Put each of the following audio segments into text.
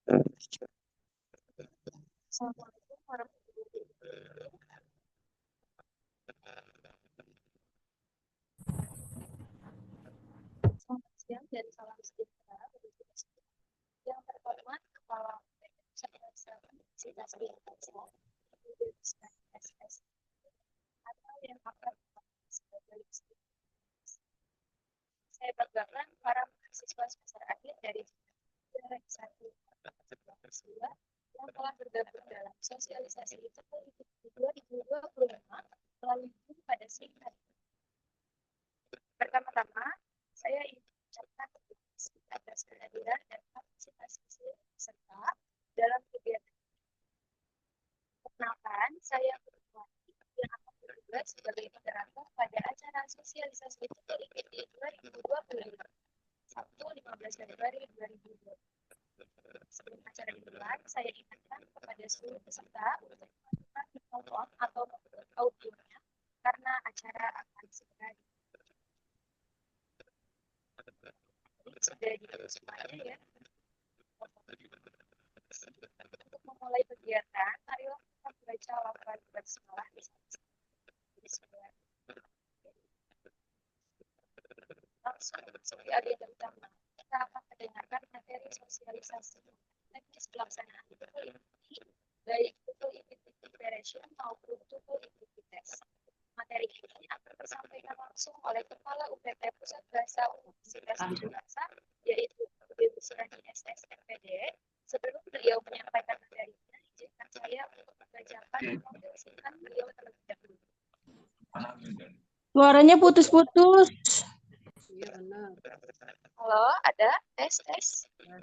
Assalamualaikum warahmatullahi wabarakatuh. Selamat siang dan salam sejahtera bagi kita semua. Yang terhormat Kepala Universitas Indonesia, SS, atau yang akan sebagai saya banggakan para mahasiswa semester akhir dari Generasi 1 yang telah bergabung dalam sosialisasi itu 2025 melalui Zoom pada siang hari. Pertama-tama, saya ingin mengucapkan terima kasih atas kehadiran dan partisipasi peserta dalam kegiatan. Perkenalkan, saya Purwati yang akan bertugas sebagai moderator pada acara sosialisasi TPIPT 2025, Sabtu 15 Februari 2020. Sebelum acara dimulai, saya ingatkan kepada seluruh peserta untuk melakukan mikrofon atau audionya karena acara akan segera sudah semuanya ya. Untuk memulai kegiatan, ayo kita baca lafaz basmalah di Bismillah. Langsung seperti agenda utama, kita akan mendengarkan materi sosialisasi teknis pelaksanaan TOEFL ini, baik TOEFL Preparation maupun TOEFL Test. Materi ini akan disampaikan langsung oleh Kepala UPT Pusat Bahasa Universitas Indonesia, yaitu Ibu Surani SSMPD. Sebelum beliau menyampaikan materinya, izinkan saya untuk membacakan profil singkat beliau terlebih dahulu. Suaranya putus-putus. Halo, ada? Tes.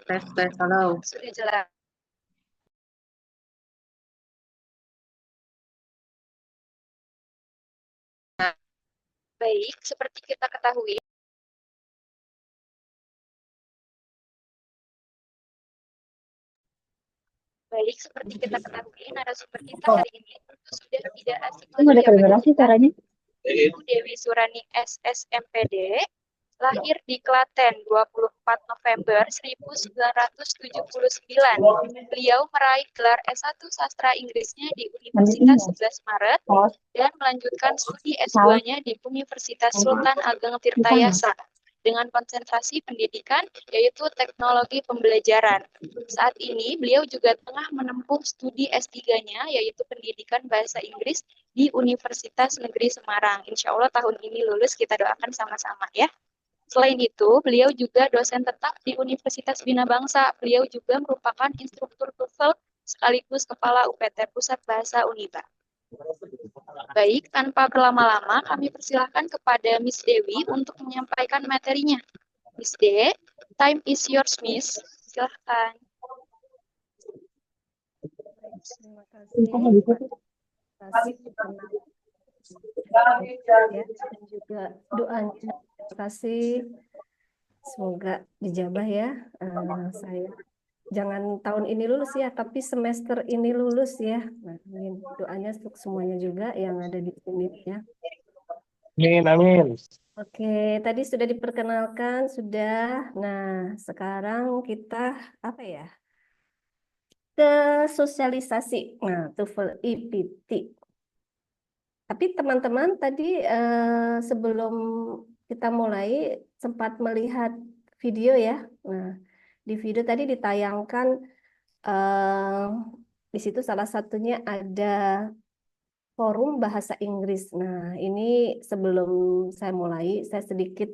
Tes, halo. Sudah jelas. Baik, seperti kita ketahui, narasumber kita hari ini tentu sudah tidak asing lagi Ibu Dewi Surani SSMPD, lahir di Klaten 24 November 1979. Beliau meraih gelar S1 Sastra Inggrisnya di Universitas 11 Maret dan melanjutkan studi S2-nya di Universitas Sultan Ageng Tirtayasa dengan konsentrasi pendidikan yaitu teknologi pembelajaran. Saat ini beliau juga tengah menempuh studi S3-nya yaitu pendidikan bahasa Inggris di Universitas Negeri Semarang. Insya Allah tahun ini lulus, kita doakan sama-sama ya. Selain itu, beliau juga dosen tetap di Universitas Bina Bangsa. Beliau juga merupakan instruktur TOEFL sekaligus Kepala UPT Pusat Bahasa Uniba. Baik, tanpa berlama-lama, kami persilahkan kepada Miss Dewi untuk menyampaikan materinya. Miss D, time is yours, Miss. Silahkan. Terima kasih. Ya, dan juga doanya. Terima kasih. Semoga dijabah ya. Saya jangan tahun ini lulus ya, tapi semester ini lulus ya. Nah, doanya untuk semuanya juga yang ada di sini ya. Amin. Oke, tadi sudah diperkenalkan, sudah. Nah, sekarang kita apa ya? Ke sosialisasi. Nah, TOEFL IPT. Tapi teman-teman tadi sebelum kita mulai sempat melihat video ya. Nah, di video tadi ditayangkan di situ salah satunya ada forum bahasa Inggris. Nah, ini sebelum saya mulai, saya sedikit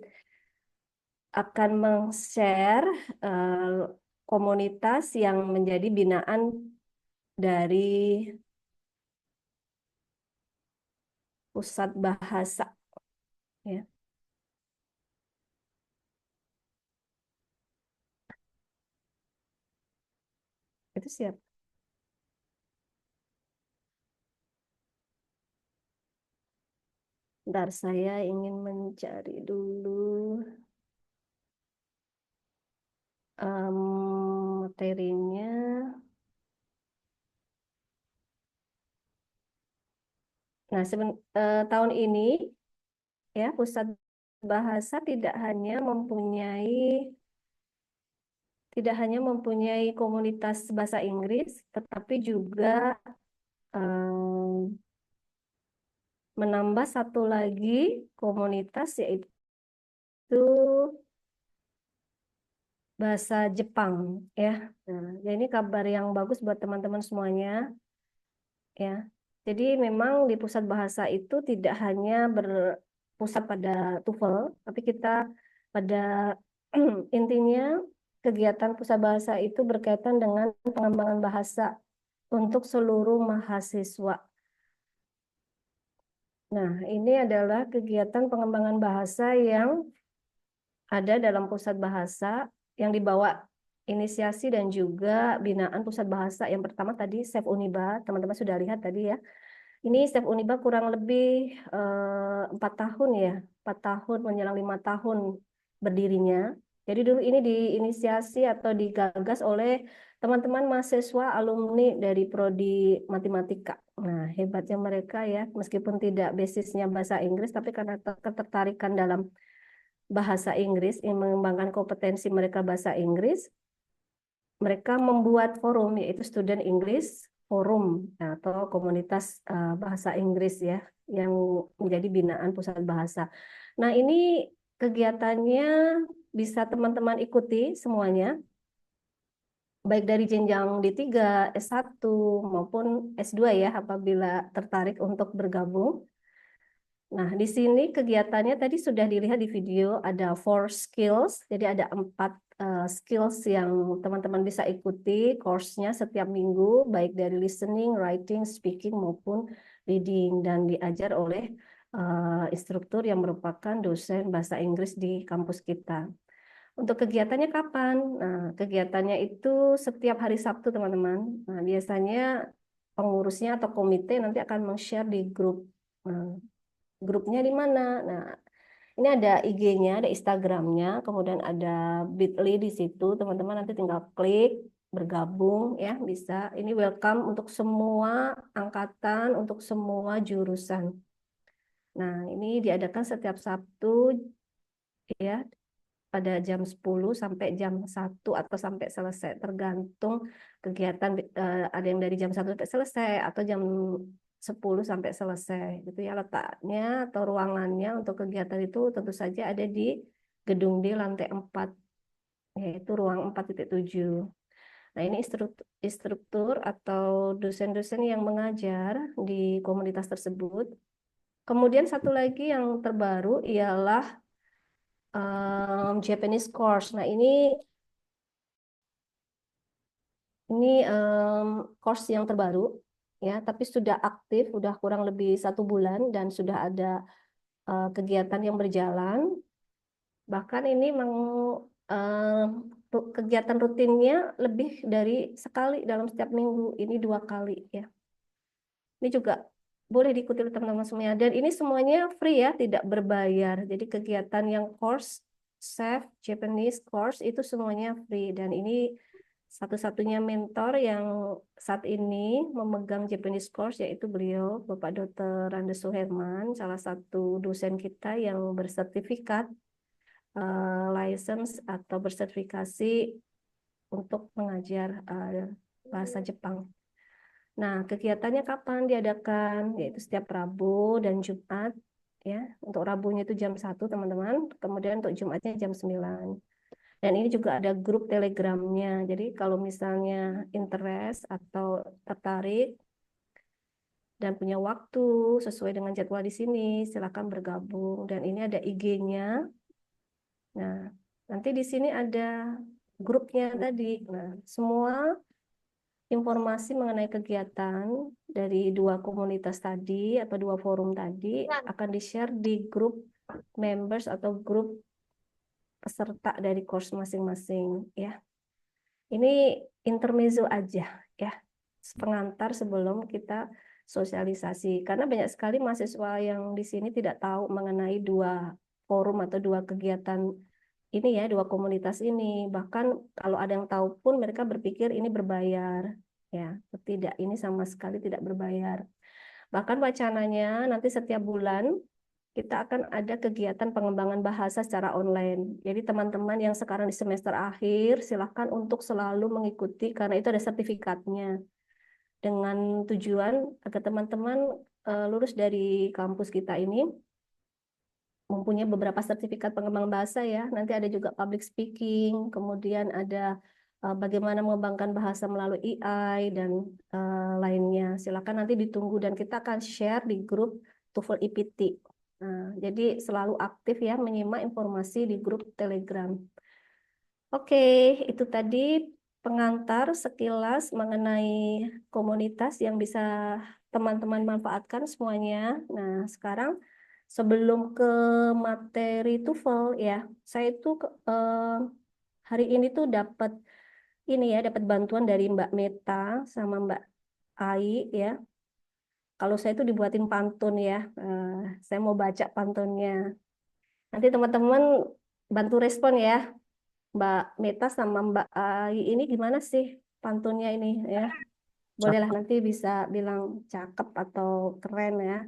akan meng-share komunitas yang menjadi binaan dari pusat bahasa. Ya. Itu siap. Bentar, saya ingin mencari dulu materinya. Nah, tahun ini ya pusat bahasa tidak hanya mempunyai tidak hanya mempunyai komunitas bahasa Inggris, tetapi juga menambah satu lagi komunitas, yaitu bahasa Jepang, ya. Nah, jadi ini kabar yang bagus buat teman-teman semuanya, ya. Jadi memang di pusat bahasa itu tidak hanya berpusat pada TOEFL, tapi kita pada intinya kegiatan pusat bahasa itu berkaitan dengan pengembangan bahasa untuk seluruh mahasiswa. Nah, ini adalah kegiatan pengembangan bahasa yang ada dalam pusat bahasa yang dibawa inisiasi dan juga binaan pusat bahasa. Yang pertama tadi Sef Uniba, teman-teman sudah lihat tadi ya. Ini Sef Uniba kurang lebih 4 tahun ya, 4 tahun menjelang 5 tahun berdirinya. Jadi dulu ini diinisiasi atau digagas oleh teman-teman mahasiswa alumni dari Prodi Matematika. Nah, hebatnya mereka ya, meskipun tidak basisnya bahasa Inggris, tapi karena ketertarikan dalam bahasa Inggris, yang mengembangkan kompetensi mereka bahasa Inggris, mereka membuat forum, yaitu Student English Forum atau komunitas bahasa Inggris ya, yang menjadi binaan pusat bahasa. Nah, ini kegiatannya bisa teman-teman ikuti semuanya, baik dari jenjang D3, S1 maupun S2 ya, apabila tertarik untuk bergabung. Nah, di sini kegiatannya tadi sudah dilihat di video, ada 4 skills, jadi ada 4 skills yang teman-teman bisa ikuti course-nya setiap minggu, baik dari listening, writing, speaking, maupun reading, dan diajar oleh instruktur yang merupakan dosen bahasa Inggris di kampus kita. Untuk kegiatannya kapan? Nah, kegiatannya itu setiap hari Sabtu, teman-teman. Nah, biasanya pengurusnya atau komite nanti akan meng-share di grup. Nah, grupnya di mana? Nah, ini ada IG-nya, ada Instagram-nya, kemudian ada Bitly di situ. Teman-teman nanti tinggal klik, bergabung ya, bisa. Ini welcome untuk semua angkatan, untuk semua jurusan. Nah, ini diadakan setiap Sabtu ya, pada jam 10 sampai jam 1 atau sampai selesai, tergantung kegiatan. Ada yang dari jam 1 sampai selesai atau jam 10 sampai selesai gitu ya. Letaknya atau ruangannya untuk kegiatan itu tentu saja ada di gedung D lantai 4, yaitu ruang 4.7. Nah, ini instruktur atau dosen-dosen yang mengajar di komunitas tersebut. Kemudian satu lagi yang terbaru ialah Japanese course. Nah, ini course yang terbaru ya, tapi sudah aktif, sudah kurang lebih 1 bulan dan sudah ada kegiatan yang berjalan. Bahkan ini kegiatan rutinnya lebih dari sekali dalam setiap minggu. Ini 2 kali ya. Ini juga boleh diikuti oleh teman-teman semuanya. Dan ini semuanya free ya, tidak berbayar. Jadi kegiatan yang course Chef Japanese course itu semuanya free. Dan ini satu-satunya mentor yang saat ini memegang Japanese course, yaitu beliau Bapak Dr. Randa Suherman, salah satu dosen kita yang bersertifikat license atau bersertifikasi untuk mengajar bahasa Jepang. Nah, kegiatannya kapan diadakan? Yaitu setiap Rabu dan Jumat ya. Untuk Rabunya itu jam 1, teman-teman. Kemudian untuk Jumatnya jam 9. Dan ini juga ada grup Telegramnya. Jadi kalau misalnya interest atau tertarik dan punya waktu sesuai dengan jadwal di sini, silakan bergabung. Dan ini ada IG-nya. Nah, nanti di sini ada grupnya tadi. Nah, semua informasi mengenai kegiatan dari 2 komunitas tadi atau 2 forum tadi akan di-share di grup members atau grup peserta dari course masing-masing ya. Ini intermezzo aja ya, pengantar sebelum kita sosialisasi, karena banyak sekali mahasiswa yang di sini tidak tahu mengenai 2 forum atau 2 kegiatan ini ya, 2 komunitas ini. Bahkan kalau ada yang tahu pun mereka berpikir ini berbayar ya. Tidak, ini sama sekali tidak berbayar. Bahkan wacananya nanti setiap bulan kita akan ada kegiatan pengembangan bahasa secara online. Jadi teman-teman yang sekarang di semester akhir, silahkan untuk selalu mengikuti karena itu ada sertifikatnya. Dengan tujuan agar teman-teman lulus dari kampus kita ini mempunyai beberapa sertifikat pengembang bahasa ya. Nanti ada juga public speaking, kemudian ada bagaimana mengembangkan bahasa melalui AI dan lainnya. Silakan nanti ditunggu dan kita akan share di grup TOEFL IPT. Nah, jadi selalu aktif ya menyimak informasi di grup Telegram. Oke, itu tadi pengantar sekilas mengenai komunitas yang bisa teman-teman manfaatkan semuanya. Nah, sekarang sebelum ke materi TOEFL ya, saya itu hari ini tuh dapat dapat bantuan dari Mbak Meta sama Mbak Ai ya. Kalau saya itu dibuatin pantun ya, saya mau baca pantunnya. Nanti teman-teman bantu respon ya, Mbak Meta sama Mbak Ai ini gimana sih pantunnya ini ya? Bolehlah nanti bisa bilang cakep atau keren ya.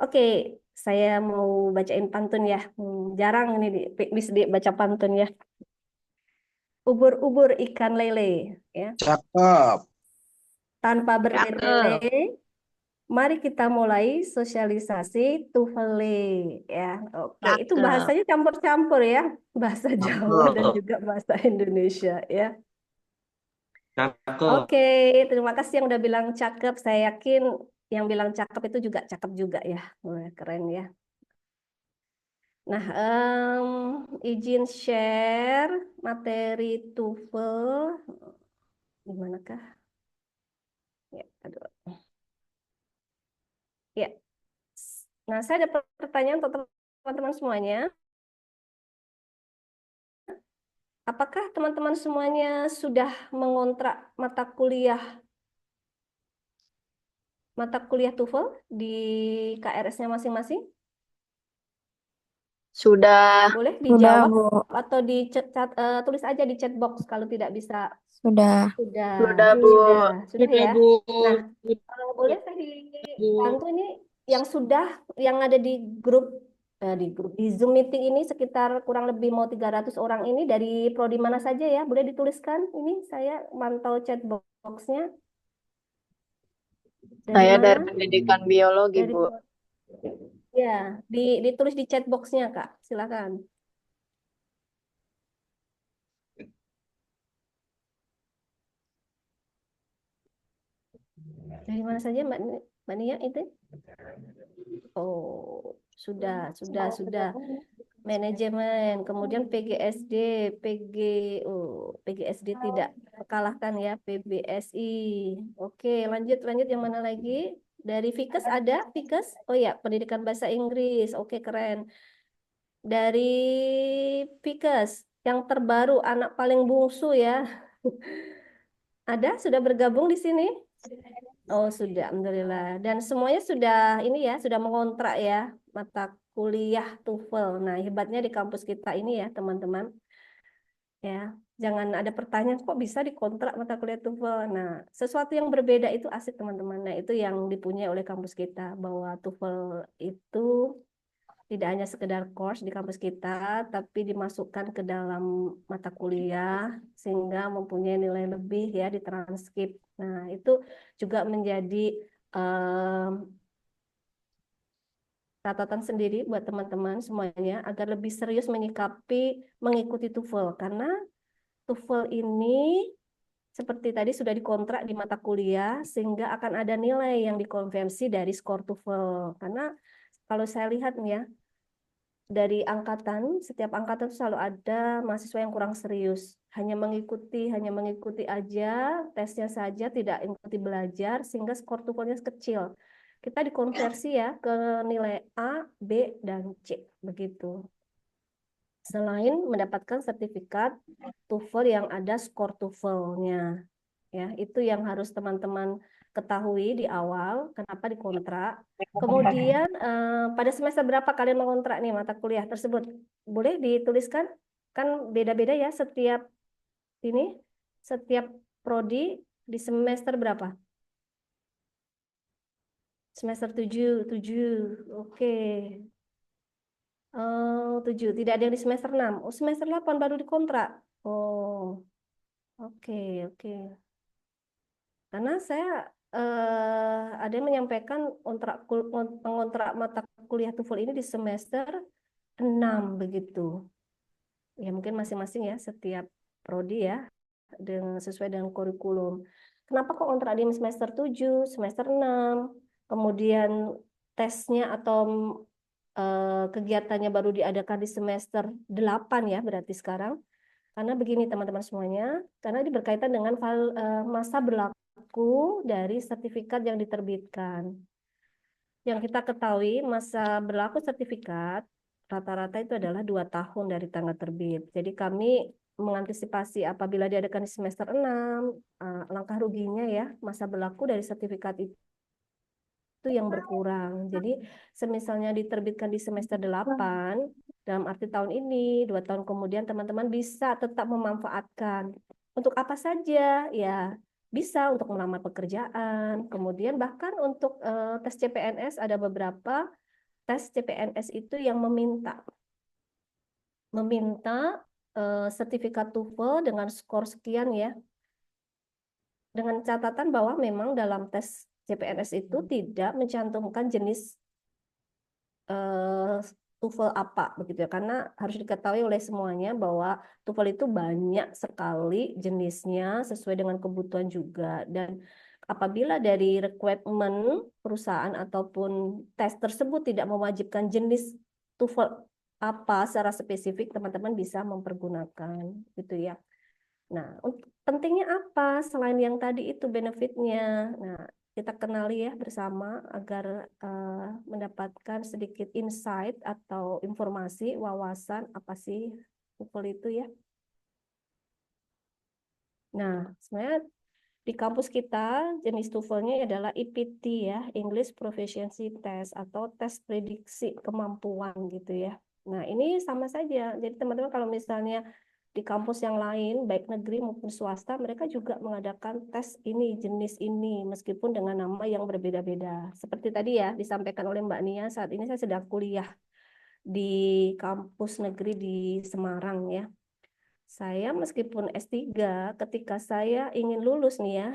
Oke, saya mau bacain pantun ya. Jarang ini bisa dibaca pantun ya. Ubur-ubur ikan lele ya. Cakep. Tanpa Cakep. bertele-tele, mari kita mulai sosialisasi TOEFL ya. Oke, itu Cakep. bahasanya campur-campur ya. Bahasa Jawa dan Cakep. juga bahasa Indonesia ya. Cakep. Oke, terima kasih yang udah bilang cakep. Saya yakin yang bilang cakep itu juga cakep juga ya. Wah, keren ya. Nah, izin share materi TOEFL. Gimana kah? Ya, aduh. Ya. Nah, saya ada pertanyaan untuk teman-teman semuanya. Apakah teman-teman semuanya sudah mengontrak mata kuliah TOEFL di KRS-nya masing-masing? Sudah. Boleh Sudah, dijawab Bu. atau tulis aja di chat box kalau tidak bisa. Sudah. Sudah, Sudah, Bu. sudah Sudah, ya. Bu. Nah, boleh saya Bu. dibantu ini yang sudah yang ada di grup di Zoom meeting ini sekitar kurang lebih mau 300 orang ini dari prodi mana saja ya? Boleh dituliskan ini saya mantau chat boxnya. Dari Saya mana? dari pendidikan biologi, Dari Bu. ya, ditulis di chat boxnya Kak. Silakan. Dari mana saja Mbak Nia itu? Oh, sudah. Manajemen, kemudian PGSD, PGSD tidak kalahkan ya, PBSI. Oke, lanjut yang mana lagi? Dari Fikes ada? Fikes? Oh ya, pendidikan bahasa Inggris. Oke, keren. Dari Fikes, yang terbaru anak paling bungsu ya. Ada? Sudah bergabung di sini? Oh, sudah, alhamdulillah. Dan semuanya sudah ini ya, sudah mengontrak ya mata kuliah TOEFL. Nah, hebatnya di kampus kita ini ya, teman-teman. Ya, jangan ada pertanyaan kok bisa dikontrak mata kuliah TOEFL. Nah, sesuatu yang berbeda itu asik, teman-teman. Nah, itu yang dipunyai oleh kampus kita bahwa TOEFL itu tidak hanya sekedar course di kampus kita, tapi dimasukkan ke dalam mata kuliah sehingga mempunyai nilai lebih ya di transkrip. Nah, itu juga menjadi catatan sendiri buat teman-teman semuanya agar lebih serius mengikuti TOEFL karena TOEFL ini seperti tadi sudah dikontrak di mata kuliah sehingga akan ada nilai yang dikonversi dari skor TOEFL. Karena kalau saya lihat nih ya, dari setiap angkatan selalu ada mahasiswa yang kurang serius. Hanya mengikuti aja, tesnya saja, tidak ikuti belajar, sehingga skor TOEFL-nya kecil. Kita dikonversi ya ke nilai A, B, dan C. Begitu. Selain mendapatkan sertifikat TOEFL yang ada skor TOEFL-nya. Ya, itu yang harus teman-teman ketahui di awal kenapa dikontrak. Kemudian pada semester berapa kalian mengontrak nih mata kuliah tersebut? Boleh dituliskan? Kan beda-beda ya setiap prodi di semester berapa? Semester 7. Oke. 7. Tidak ada yang di semester 6. Oh, semester 8 baru dikontrak. Oh, oke, oke. Karena saya ada yang menyampaikan mengontrak mata kuliah TOEFL ini di semester 6 begitu. Ya mungkin masing-masing ya, setiap prodi ya, sesuai dengan kurikulum. Kenapa kok kontrak di semester 7, semester 6, kemudian tesnya atau kegiatannya baru diadakan di semester 8 ya berarti sekarang. Karena begini teman-teman semuanya, karena ini berkaitan dengan masa berlaku dari sertifikat yang diterbitkan. Yang kita ketahui masa berlaku sertifikat rata-rata itu adalah 2 tahun dari tanggal terbit. Jadi kami mengantisipasi apabila diadakan di semester 6, langkah ruginya ya, masa berlaku dari sertifikat itu yang berkurang. Jadi semisalnya diterbitkan di semester 8, dalam arti tahun ini, 2 tahun kemudian teman-teman bisa tetap memanfaatkan. Untuk apa saja? Ya, bisa untuk melamar pekerjaan, kemudian bahkan untuk tes CPNS ada beberapa tes CPNS itu yang meminta sertifikat TOEFL dengan skor sekian ya. Dengan catatan bahwa memang dalam tes CPNS itu tidak mencantumkan jenis TOEFL apa begitu ya, karena harus diketahui oleh semuanya bahwa TOEFL itu banyak sekali jenisnya sesuai dengan kebutuhan juga, dan apabila dari requirement perusahaan ataupun tes tersebut tidak mewajibkan jenis TOEFL apa secara spesifik, teman-teman bisa mempergunakan gitu ya. Nah, pentingnya apa selain yang tadi itu benefitnya? Nah, kita kenali ya bersama agar mendapatkan sedikit insight atau informasi, wawasan apa sih TOEFL itu ya. Nah, sebenarnya di kampus kita jenis TOEFL-nya adalah EPT ya, English Proficiency Test atau tes prediksi kemampuan gitu ya. Nah, ini sama saja. Jadi teman-teman kalau misalnya di kampus yang lain, baik negeri maupun swasta, mereka juga mengadakan tes ini, jenis ini, meskipun dengan nama yang berbeda-beda. Seperti tadi ya, disampaikan oleh Mbak Nia, saat ini saya sedang kuliah di kampus negeri di Semarang ya. Saya meskipun S3, ketika saya ingin lulus nih ya,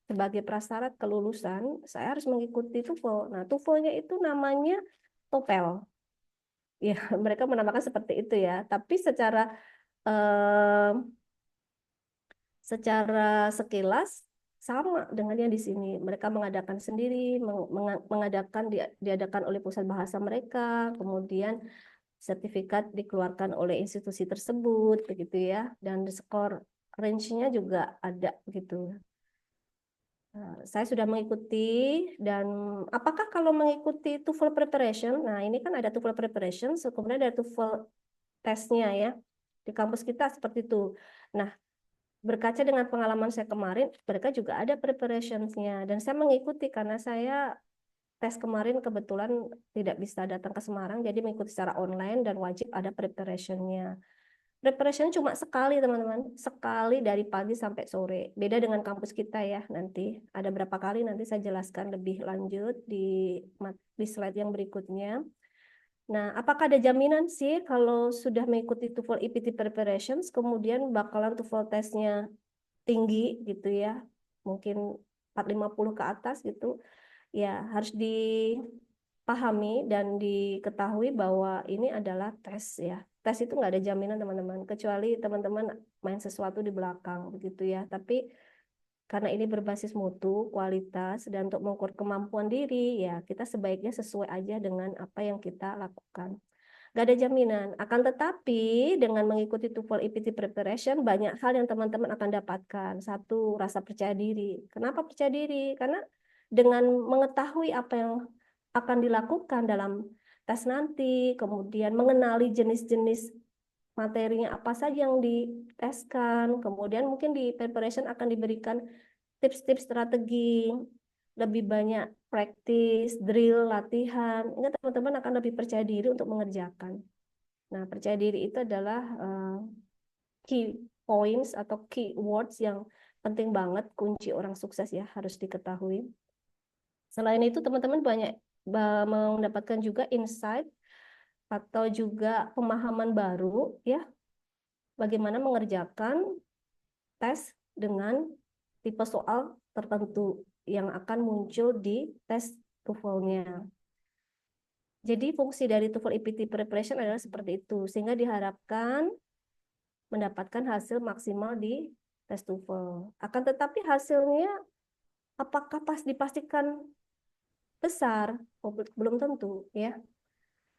sebagai prasyarat kelulusan, saya harus mengikuti TOEFL. Nah, TOEFL-nya itu namanya TOEFL. Ya, mereka menamakan seperti itu ya. Tapi secara sekilas sama dengan yang di sini. Mereka mengadakan sendiri, diadakan oleh pusat bahasa mereka, kemudian sertifikat dikeluarkan oleh institusi tersebut, begitu ya. Dan skor range-nya juga ada gitu. Saya sudah mengikuti, dan apakah kalau mengikuti TOEFL preparation, nah ini kan ada TOEFL preparation, kemudian ada TOEFL tesnya ya. Di kampus kita seperti itu. Nah, berkaca dengan pengalaman saya kemarin, mereka juga ada preparationsnya, dan saya mengikuti karena saya tes kemarin kebetulan tidak bisa datang ke Semarang, jadi mengikuti secara online dan wajib ada preparationnya. Preparation cuma sekali teman-teman, sekali dari pagi sampai sore. Beda dengan kampus kita ya, nanti ada berapa kali nanti saya jelaskan lebih lanjut di slide yang berikutnya. Nah, apakah ada jaminan sih kalau sudah mengikuti TOEFL EPT preparations, kemudian bakalan TOEFL tesnya tinggi gitu ya, mungkin 450 ke atas gitu, ya harus dipahami dan diketahui bahwa ini adalah tes ya. Tes itu nggak ada jaminan teman-teman, kecuali teman-teman main sesuatu di belakang begitu ya. Tapi karena ini berbasis mutu, kualitas, dan untuk mengukur kemampuan diri, ya kita sebaiknya sesuai aja dengan apa yang kita lakukan. Gak ada jaminan. Akan tetapi dengan mengikuti TOEFL EPT preparation, banyak hal yang teman-teman akan dapatkan. Satu, rasa percaya diri. Kenapa percaya diri? Karena dengan mengetahui apa yang akan dilakukan dalam tes nanti, kemudian mengenali jenis-jenis materinya apa saja yang diteskan, kemudian mungkin di preparation akan diberikan tips-tips strategi, lebih banyak praktis, drill, latihan, ini teman-teman akan lebih percaya diri untuk mengerjakan. Nah, percaya diri itu adalah key points atau key words yang penting banget, kunci orang sukses ya, harus diketahui. Selain itu, teman-teman banyak mendapatkan juga insight atau juga pemahaman baru ya, bagaimana mengerjakan tes dengan tipe soal tertentu yang akan muncul di tes TOEFL-nya. Jadi fungsi dari TOEFL EPT Preparation adalah seperti itu, sehingga diharapkan mendapatkan hasil maksimal di tes TOEFL. Akan tetapi hasilnya apakah dipastikan besar? Oh, belum tentu ya.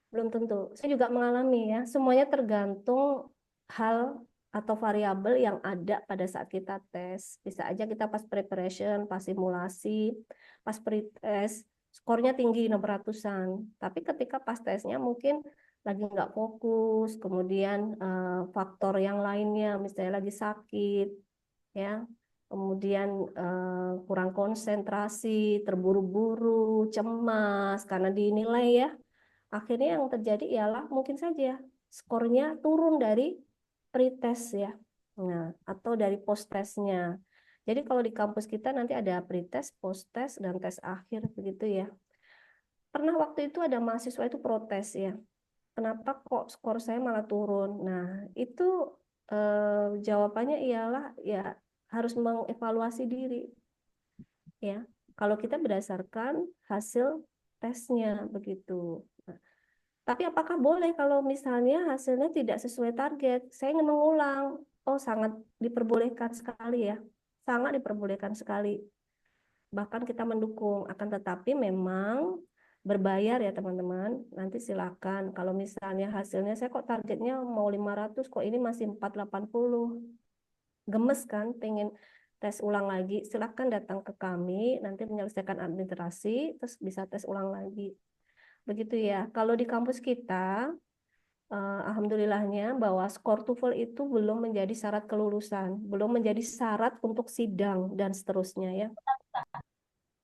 Belum tentu. Saya juga mengalami ya. Semuanya tergantung hal atau variabel yang ada pada saat kita tes. Bisa aja kita pas preparation, pas simulasi, pas pre-test, skornya tinggi 600-an. Tapi ketika pas tesnya mungkin lagi nggak fokus, kemudian faktor yang lainnya, misalnya lagi sakit, ya, kemudian kurang konsentrasi, terburu-buru, cemas karena dinilai ya. Akhirnya yang terjadi ialah mungkin saja skornya turun dari pretest ya, nah, atau dari post testnya. Jadi kalau di kampus kita nanti ada pretest, post test, dan tes akhir begitu ya. Pernah waktu itu ada mahasiswa itu protes ya, kenapa kok skor saya malah turun? Nah itu jawabannya ialah ya harus mengevaluasi diri ya. Kalau kita berdasarkan hasil tesnya begitu. Nah, tapi apakah boleh kalau misalnya hasilnya tidak sesuai target? Saya ingin mengulang. Oh, sangat diperbolehkan sekali ya. Sangat diperbolehkan sekali. Bahkan kita mendukung. Akan tetapi memang berbayar ya teman-teman. Nanti silakan. Kalau misalnya hasilnya saya kok targetnya mau 500, kok ini masih 480. Gemes kan, pengen tes ulang lagi. Silakan datang ke kami, nanti menyelesaikan administrasi, terus bisa tes ulang lagi. Begitu ya. Kalau di kampus kita, alhamdulillahnya bahwa skor TOEFL itu belum menjadi syarat kelulusan, belum menjadi syarat untuk sidang dan seterusnya ya.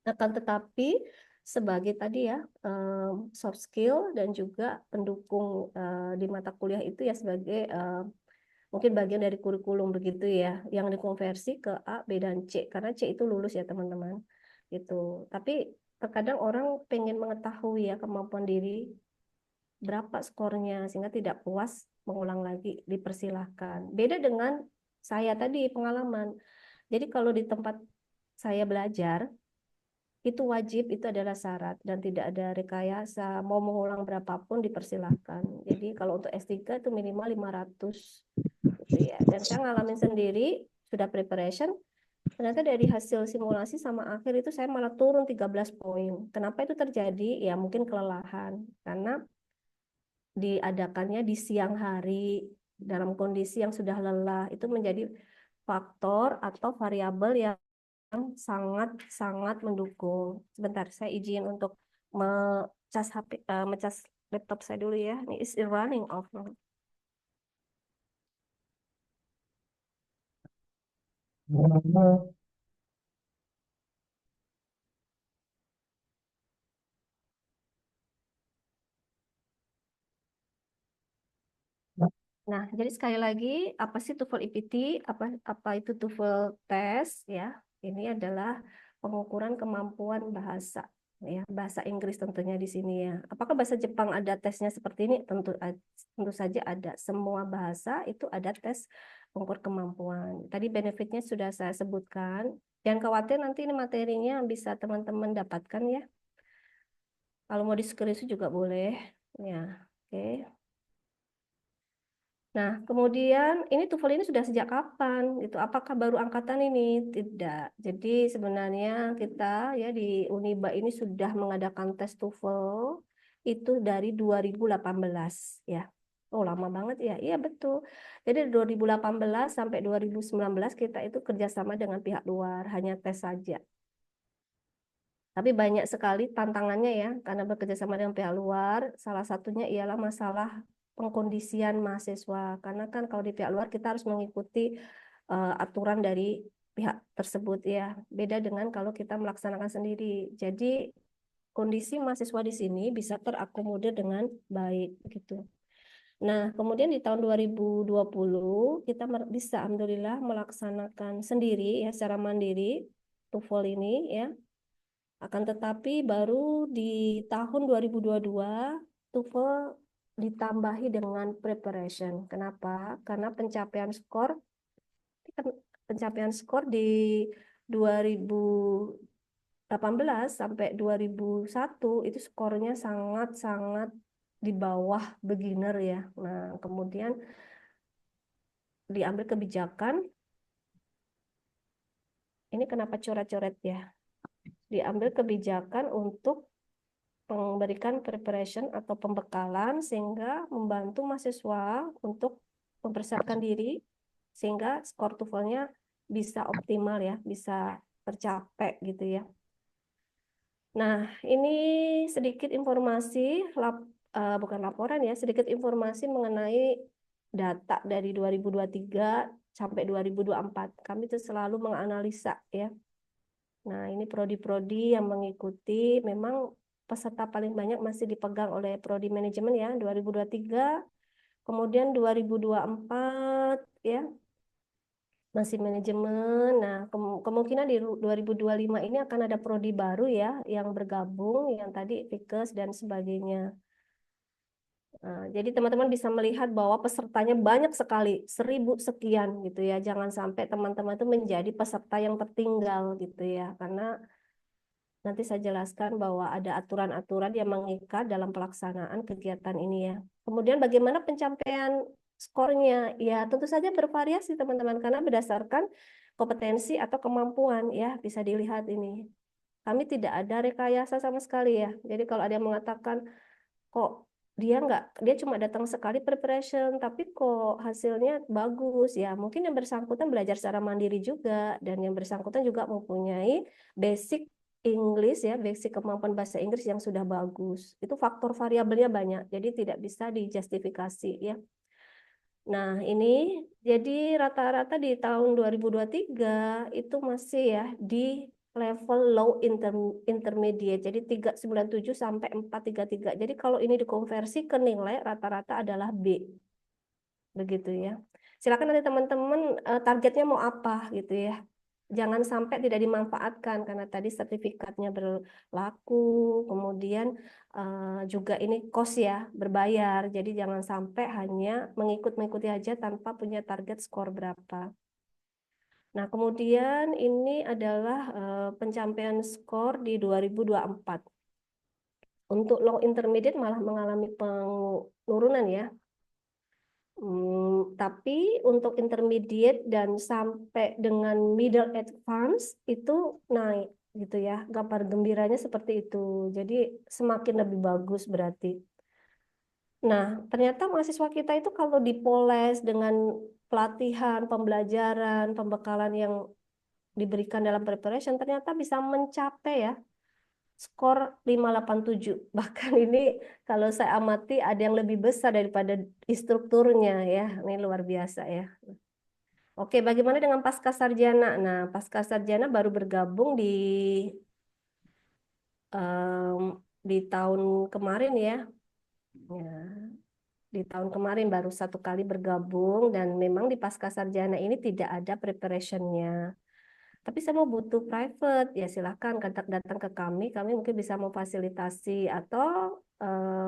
Akan tetapi sebagai tadi ya soft skill dan juga pendukung di mata kuliah itu ya sebagai mungkin bagian dari kurikulum begitu ya, yang dikonversi ke A, B, dan C karena C itu lulus ya teman-teman. Gitu. Tapi terkadang orang pengen mengetahui ya kemampuan diri berapa skornya sehingga tidak puas mengulang lagi, dipersilahkan. Beda dengan saya tadi pengalaman. Jadi kalau di tempat saya belajar itu wajib, itu adalah syarat dan tidak ada rekayasa, mau mengulang berapapun dipersilahkan. Jadi kalau untuk S3 itu minimal 500 gitu ya. Dan saya ngalamin sendiri sudah preparation, ternyata dari hasil simulasi sama akhir itu saya malah turun 13 poin. Kenapa itu terjadi? Ya mungkin kelelahan karena diadakannya di siang hari dalam kondisi yang sudah lelah, itu menjadi faktor atau variabel yang sangat-sangat mendukung. Sebentar, saya izin untuk mecas HP, mecas laptop saya dulu ya. Ini is running off. Nah, jadi sekali lagi, apa sih TOEFL EPT? Apa itu TOEFL test ya? Ini adalah pengukuran kemampuan bahasa ya, bahasa Inggris tentunya di sini ya. Apakah bahasa Jepang ada tesnya seperti ini? Tentu saja ada. Semua bahasa itu ada tes pengukur kemampuan. Tadi benefitnya sudah saya sebutkan. Jangan khawatir, nanti ini materinya bisa teman-teman dapatkan ya. Kalau mau di screenshot juga boleh. Ya, oke. Nah, kemudian ini TOEFL ini sudah sejak kapan gitu? Apakah baru angkatan ini? Tidak. Jadi sebenarnya kita ya di Uniba ini sudah mengadakan tes TOEFL itu dari 2018 ya. Oh, lama banget ya. Iya, betul. Jadi 2018 sampai 2019 kita itu kerjasama dengan pihak luar, hanya tes saja. Tapi banyak sekali tantangannya ya, karena bekerja sama dengan pihak luar. Salah satunya ialah masalah pengkondisian mahasiswa. Karena kan kalau di pihak luar kita harus mengikuti aturan dari pihak tersebut ya. Beda dengan kalau kita melaksanakan sendiri. Jadi kondisi mahasiswa di sini bisa terakomodir dengan baik gitu. Nah, kemudian di tahun 2020 kita bisa alhamdulillah melaksanakan sendiri ya secara mandiri TOEFL ini ya. Akan tetapi baru di tahun 2022 TOEFL ditambahi dengan preparation. Kenapa? Karena pencapaian skor di 2018 sampai 2001 itu skornya sangat-sangat di bawah beginner ya. Nah, kemudian diambil kebijakan, ini kenapa coret-coret ya? Diambil kebijakan untuk memberikan preparation atau pembekalan sehingga membantu mahasiswa untuk mempersiapkan diri sehingga skor TOEFL-nya bisa optimal ya, bisa tercapai gitu ya. Nah, ini sedikit informasi, bukan laporan ya, sedikit informasi mengenai data dari 2023 sampai 2024. Kami itu selalu menganalisa ya. Nah, ini prodi-prodi yang mengikuti, memang peserta paling banyak masih dipegang oleh prodi manajemen ya, 2023, kemudian 2024 ya, masih manajemen. Nah, kemungkinan di 2025 ini akan ada prodi baru ya, yang bergabung, yang tadi Fikes dan sebagainya. Nah, jadi teman-teman bisa melihat bahwa pesertanya banyak sekali, 1000 sekian gitu ya. Jangan sampai teman-teman itu menjadi peserta yang tertinggal gitu ya, karena nanti saya jelaskan bahwa ada aturan-aturan yang mengikat dalam pelaksanaan kegiatan ini ya. Kemudian bagaimana pencapaian skornya? Ya tentu saja bervariasi teman-teman karena berdasarkan kompetensi atau kemampuan ya, bisa dilihat ini. Kami tidak ada rekayasa sama sekali ya. Jadi kalau ada yang mengatakan kok dia cuma datang sekali preparation tapi kok hasilnya bagus ya, mungkin yang bersangkutan belajar secara mandiri juga dan yang bersangkutan juga mempunyai basic English ya, basic kemampuan bahasa Inggris yang sudah bagus. Itu faktor variabelnya banyak, jadi tidak bisa dijustifikasi ya. Nah, ini jadi rata-rata di tahun 2023 itu masih ya di level low intermediate. Jadi 397 sampai 433. Jadi kalau ini dikonversi ke nilai rata-rata adalah B. Begitu ya. Silakan nanti teman-teman targetnya mau apa gitu ya. Jangan sampai tidak dimanfaatkan karena tadi sertifikatnya berlaku, kemudian juga ini cost ya, berbayar. Jadi jangan sampai hanya mengikuti aja tanpa punya target skor berapa. Nah, kemudian ini adalah pencapaian skor di 2024. Untuk low intermediate malah mengalami penurunan ya. Tapi untuk intermediate dan sampai dengan middle advance itu naik gitu ya. Gambar gembiranya seperti itu. Jadi semakin lebih bagus berarti. Nah, ternyata mahasiswa kita itu kalau dipoles dengan pelatihan, pembelajaran, pembekalan yang diberikan dalam preparation ternyata bisa mencapai ya skor 587. Bahkan ini kalau saya amati ada yang lebih besar daripada instrukturnya ya. Ini luar biasa ya. Oke, bagaimana dengan pasca sarjana? Nah, pasca sarjana baru bergabung di tahun kemarin ya. Ya, di tahun kemarin baru 1 kali bergabung dan memang di pasca sarjana ini tidak ada preparationnya. Tapi saya mau butuh private, ya silahkan datang ke kami mungkin bisa memfasilitasi atau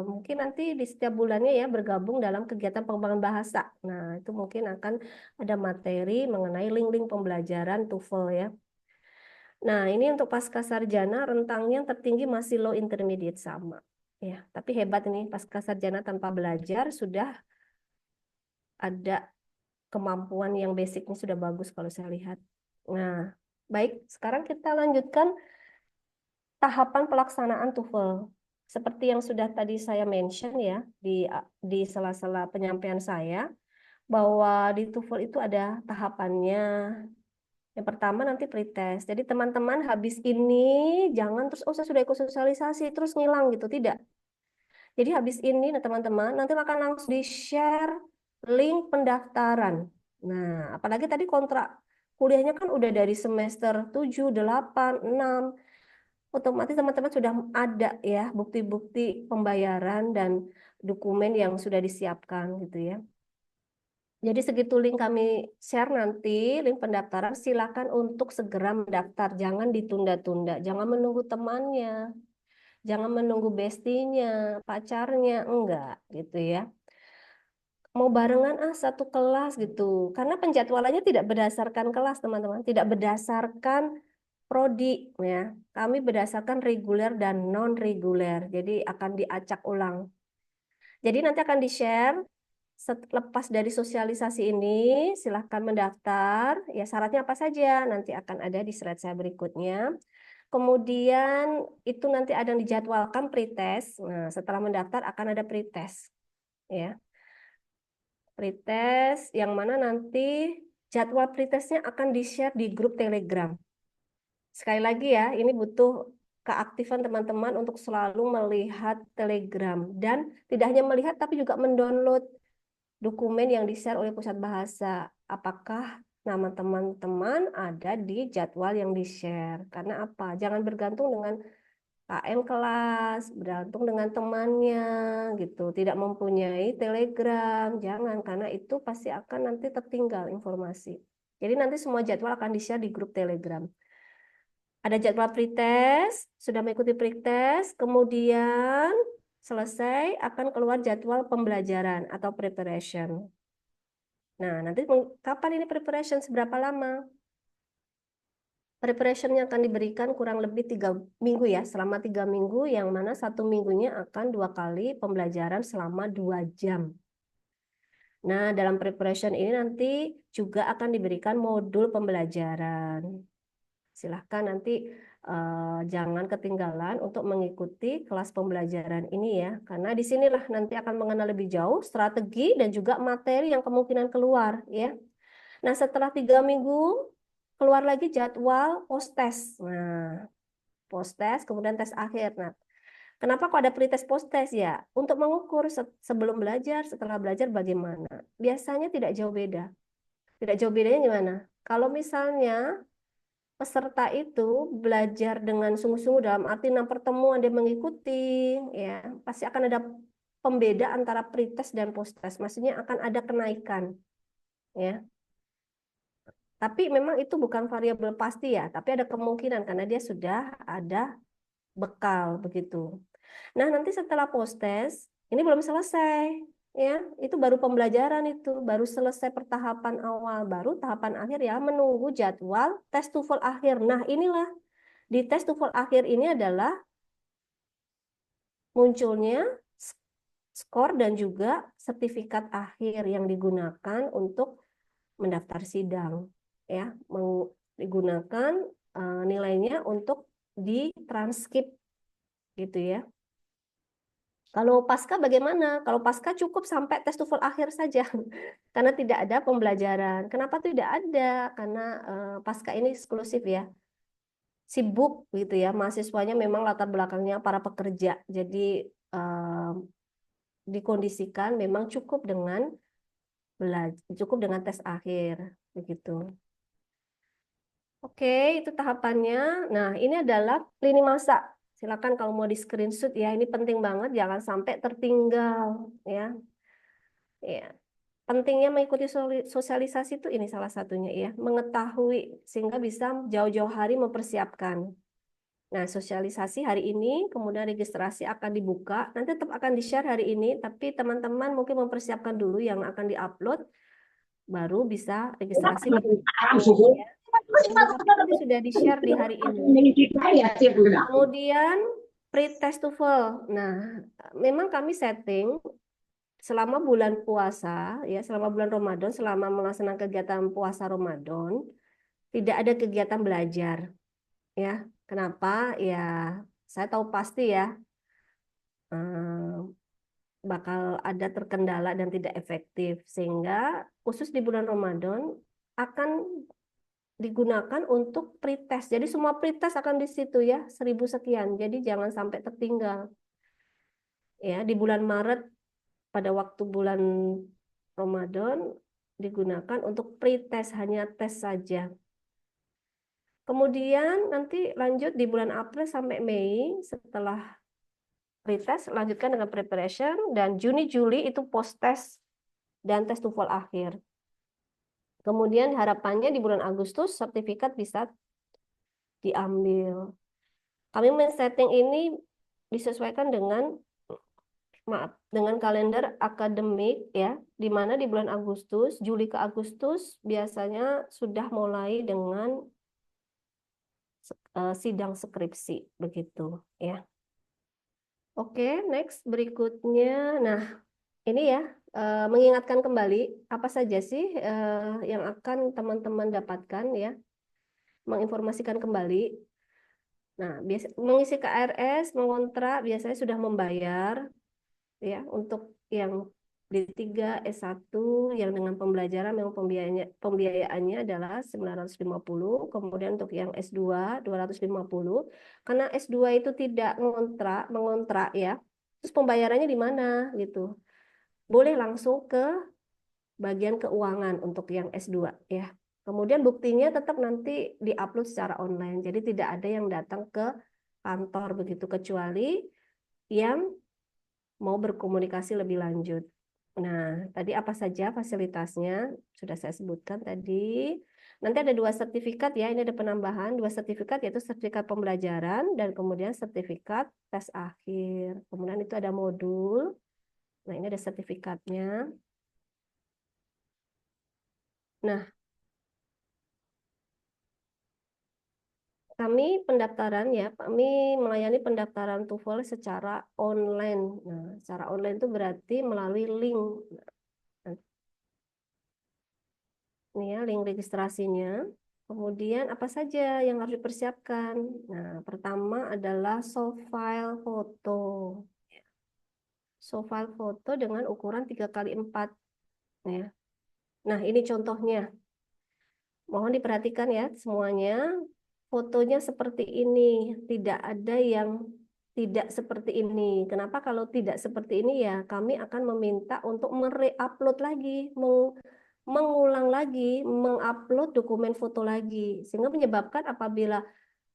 mungkin nanti di setiap bulannya ya bergabung dalam kegiatan pengembangan bahasa. Nah, itu mungkin akan ada materi mengenai link-link pembelajaran TOEFL ya. Nah, ini untuk pasca sarjana rentangnya yang tertinggi masih low intermediate sama. Ya, tapi hebat ini pasca sarjana tanpa belajar sudah ada kemampuan yang basicnya sudah bagus kalau saya lihat. Nah, baik, sekarang kita lanjutkan tahapan pelaksanaan TOEFL. Seperti yang sudah tadi saya mention ya di sela-sela penyampaian saya bahwa di TOEFL itu ada tahapannya. Yang pertama nanti pretest. Jadi teman-teman habis ini jangan terus oh saya sudah ikut sosialisasi terus ngilang gitu, tidak. Jadi habis ini teman-teman nanti akan langsung di-share link pendaftaran. Nah, apalagi tadi kontrak kuliahnya kan udah dari semester 7, 8, 6. Otomatis teman-teman sudah ada ya bukti-bukti pembayaran dan dokumen yang sudah disiapkan gitu ya. Jadi segitu link kami share nanti, link pendaftaran, silakan untuk segera mendaftar. Jangan ditunda-tunda, jangan menunggu temannya. Jangan menunggu bestinya, pacarnya, enggak gitu ya. Mau barengan satu kelas gitu. Karena penjadwalannya tidak berdasarkan kelas, teman-teman, tidak berdasarkan prodi ya. Kami berdasarkan reguler dan non reguler. Jadi akan diacak ulang. Jadi nanti akan di-share lepas dari sosialisasi ini, silahkan mendaftar. Ya syaratnya apa saja nanti akan ada di slide saya berikutnya. Kemudian itu nanti ada yang dijadwalkan pretest. Nah, setelah mendaftar akan ada pretest. Ya, pretest yang mana nanti jadwal pretestnya akan di-share di grup Telegram. Sekali lagi ya, ini butuh keaktifan teman-teman untuk selalu melihat Telegram. Dan tidak hanya melihat, tapi juga mendownload dokumen yang di-share oleh Pusat Bahasa. Apakah nama teman-teman ada di jadwal yang di-share? Karena apa? Jangan bergantung dengan KM kelas, bergantung dengan temannya gitu. Tidak mempunyai Telegram, jangan, karena itu pasti akan nanti tertinggal informasi. Jadi nanti semua jadwal akan di-share di grup Telegram. Ada jadwal pretest, sudah mengikuti pretest, kemudian selesai akan keluar jadwal pembelajaran atau preparation. Nah, nanti kapan ini preparation, seberapa lama? Preparationnya akan diberikan kurang lebih 3 minggu ya, selama 3 minggu, yang mana 1 minggunya akan 2 kali pembelajaran selama 2 jam. Nah, dalam preparation ini nanti juga akan diberikan modul pembelajaran. Silahkan nanti jangan ketinggalan untuk mengikuti kelas pembelajaran ini ya, karena disinilah nanti akan mengenal lebih jauh strategi dan juga materi yang kemungkinan keluar ya. Nah, setelah 3 minggu keluar lagi jadwal post-test. Nah, post-test kemudian tes akhir. Nah, kenapa kok ada pretest post-test ya? Untuk mengukur sebelum belajar, setelah belajar bagaimana. Biasanya tidak jauh beda. Tidak jauh bedanya gimana? Kalau misalnya peserta itu belajar dengan sungguh-sungguh dalam arti 6 pertemuan dia mengikuti, ya pasti akan ada pembeda antara pretest dan post-test. Maksudnya akan ada kenaikan, ya. Tapi memang itu bukan variabel pasti ya, tapi ada kemungkinan karena dia sudah ada bekal begitu. Nah, nanti setelah post-test, ini belum selesai, ya. Itu baru pembelajaran itu, baru selesai pertahapan awal, baru tahapan akhir ya menunggu jadwal tes TOEFL akhir. Nah, inilah di tes TOEFL akhir ini adalah munculnya skor dan juga sertifikat akhir yang digunakan untuk mendaftar sidang, ya, digunakan nilainya untuk ditranskrip gitu ya. Kalau pasca bagaimana? Kalau pasca cukup sampai tes TOEFL akhir saja, karena tidak ada pembelajaran. Kenapa tidak ada? Karena pasca ini eksklusif ya, sibuk gitu ya. Mahasiswanya memang latar belakangnya para pekerja, jadi dikondisikan memang cukup dengan tes akhir begitu. Oke, itu tahapannya. Nah, ini adalah lini masa. Silakan kalau mau di screenshot ya, ini penting banget, jangan sampai tertinggal ya. Ya, pentingnya mengikuti sosialisasi itu ini salah satunya ya, mengetahui sehingga bisa jauh-jauh hari mempersiapkan. Nah, sosialisasi hari ini, kemudian registrasi akan dibuka, nanti tetap akan di-share hari ini, tapi teman-teman mungkin mempersiapkan dulu yang akan di-upload, baru bisa registrasi. Ya. Tapi sudah di-share di hari ini. Kemudian pre-test TOEFL. Nah, memang kami setting selama bulan puasa, ya selama bulan Ramadan, selama melaksanakan kegiatan puasa Ramadan, tidak ada kegiatan belajar. Ya, kenapa? Ya, saya tahu pasti ya bakal ada terkendala dan tidak efektif, sehingga khusus di bulan Ramadan akan digunakan untuk pretest. Jadi semua pretest akan di situ ya, 1000 sekian. Jadi jangan sampai tertinggal. Ya, di bulan Maret pada waktu bulan Ramadan digunakan untuk pretest, hanya tes saja. Kemudian nanti lanjut di bulan April sampai Mei, setelah pretest lanjutkan dengan preparation, dan Juni Juli itu post test dan tes TOEFL akhir. Kemudian harapannya di bulan Agustus sertifikat bisa diambil. Kami men-setting ini disesuaikan dengan kalender akademik ya, di mana di bulan Agustus, Juli ke Agustus biasanya sudah mulai dengan sidang skripsi begitu ya. Oke, next berikutnya. Nah, ini ya mengingatkan kembali apa saja sih yang akan teman-teman dapatkan ya, menginformasikan kembali. Nah, mengisi KRS, mengontrak biasanya sudah membayar ya untuk yang D3, S1 yang dengan pembelajaran memang pembiayaannya adalah 950, kemudian untuk yang S2 250. Karena S2 itu tidak mengontrak ya. Terus pembayarannya di mana gitu. Boleh langsung ke bagian keuangan untuk yang S2 ya. Kemudian buktinya tetap nanti diupload secara online. Jadi tidak ada yang datang ke kantor begitu, kecuali yang mau berkomunikasi lebih lanjut. Nah, tadi apa saja fasilitasnya sudah saya sebutkan tadi. Nanti ada 2 sertifikat ya, ini ada penambahan 2 sertifikat, yaitu sertifikat pembelajaran dan kemudian sertifikat tes akhir. Kemudian itu ada modul. Nah, ini ada sertifikatnya. Nah, kami melayani pendaftaran TOEFL secara online. Nah, secara online itu berarti melalui link. Ini ya, link registrasinya. Kemudian apa saja yang harus dipersiapkan? Nah, pertama adalah soft file foto. Soft file foto dengan ukuran 3x4. Ya. Nah, ini contohnya. Mohon diperhatikan ya semuanya. Fotonya seperti ini. Tidak ada yang tidak seperti ini. Kenapa kalau tidak seperti ini ya kami akan meminta untuk mereupload lagi, mengulang lagi, mengupload dokumen foto lagi. Sehingga menyebabkan apabila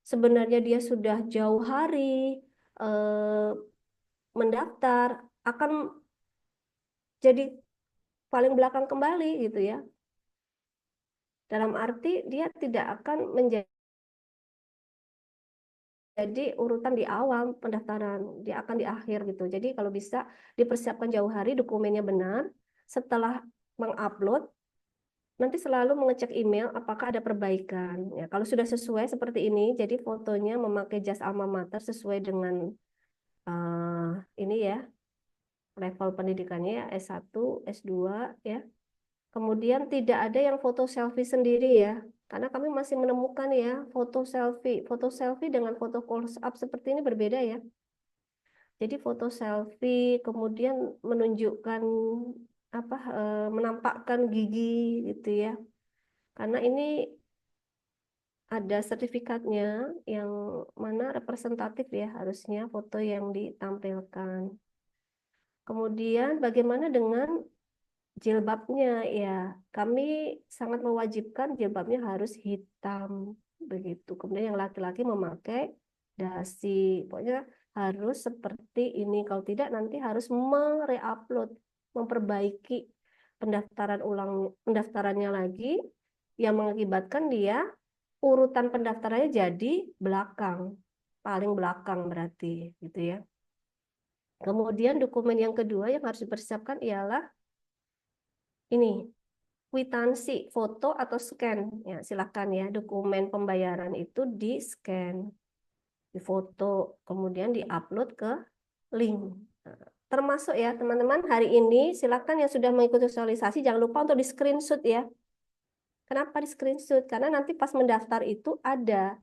sebenarnya dia sudah jauh hari mendaftar, akan jadi paling belakang kembali gitu ya. Dalam arti dia tidak akan menjadi urutan di awal pendaftaran, dia akan di akhir gitu. Jadi kalau bisa dipersiapkan jauh hari, dokumennya benar. Setelah mengupload, nanti selalu mengecek email apakah ada perbaikan. Ya, kalau sudah sesuai seperti ini, jadi fotonya memakai jas alma mater sesuai dengan ini ya, level pendidikannya ya, S1, S2 ya. Kemudian tidak ada yang foto selfie sendiri ya. Karena kami masih menemukan ya foto selfie. Foto selfie dengan foto close up seperti ini berbeda ya. Jadi foto selfie kemudian menunjukkan menampakkan gigi gitu ya. Karena ini ada sertifikatnya yang mana representatif ya harusnya foto yang ditampilkan. Kemudian bagaimana dengan jilbabnya ya, kami sangat mewajibkan jilbabnya harus hitam begitu. Kemudian yang laki-laki memakai dasi. Pokoknya harus seperti ini. Kalau tidak nanti harus mereupload, memperbaiki pendaftarannya lagi yang mengakibatkan dia urutan pendaftarannya jadi belakang, paling belakang berarti gitu ya. Kemudian dokumen yang kedua yang harus dipersiapkan ialah ini, kwitansi foto atau scan. Ya, silakan ya, dokumen pembayaran itu di-scan, difoto, kemudian di-upload ke link. Termasuk ya, teman-teman, hari ini silakan yang sudah mengikuti sosialisasi jangan lupa untuk di-screenshot ya. Kenapa di-screenshot? Karena nanti pas mendaftar itu ada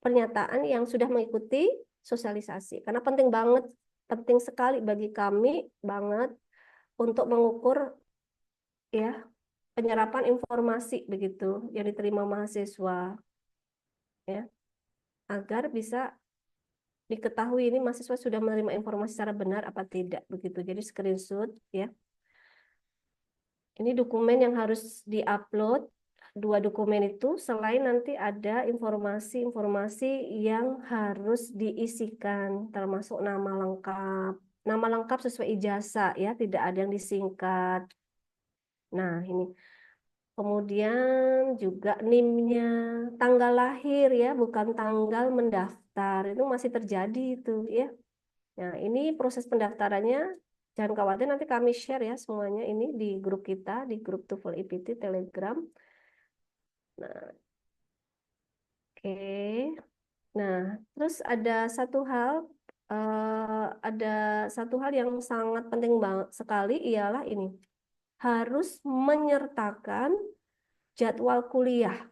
pernyataan yang sudah mengikuti sosialisasi. Karena penting sekali bagi kami banget untuk mengukur ya penyerapan informasi begitu yang diterima mahasiswa ya, agar bisa diketahui ini mahasiswa sudah menerima informasi secara benar apa tidak begitu. Jadi screenshot ya. Ini dokumen yang harus diupload. 2 dokumen itu selain nanti ada informasi-informasi yang harus diisikan termasuk nama lengkap. Nama lengkap sesuai ijazah ya, tidak ada yang disingkat. Nah, ini Kemudian juga NIM-nya, tanggal lahir ya, bukan tanggal mendaftar. Itu masih terjadi itu ya. Nah, ini proses pendaftarannya, jangan khawatir, nanti kami share ya semuanya ini di grup kita, di grup TOEFL IPT Telegram. Nah, oke. Nah, terus ada satu hal yang sangat penting banget sekali ialah ini, harus menyertakan jadwal kuliah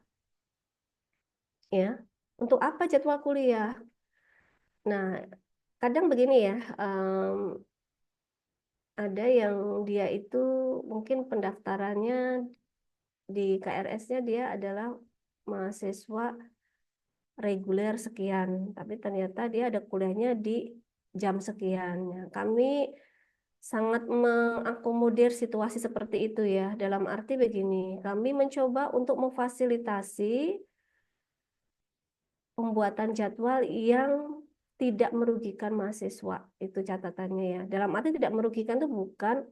ya. Untuk apa jadwal kuliah? Nah, kadang begini ya, ada yang dia itu mungkin pendaftarannya di KRS-nya dia adalah mahasiswa reguler sekian, tapi ternyata dia ada kuliahnya di jam sekian. Nah, kami sangat mengakomodir situasi seperti itu ya. Dalam arti begini, kami mencoba untuk memfasilitasi pembuatan jadwal yang tidak merugikan mahasiswa. Itu catatannya ya. Dalam arti tidak merugikan itu bukan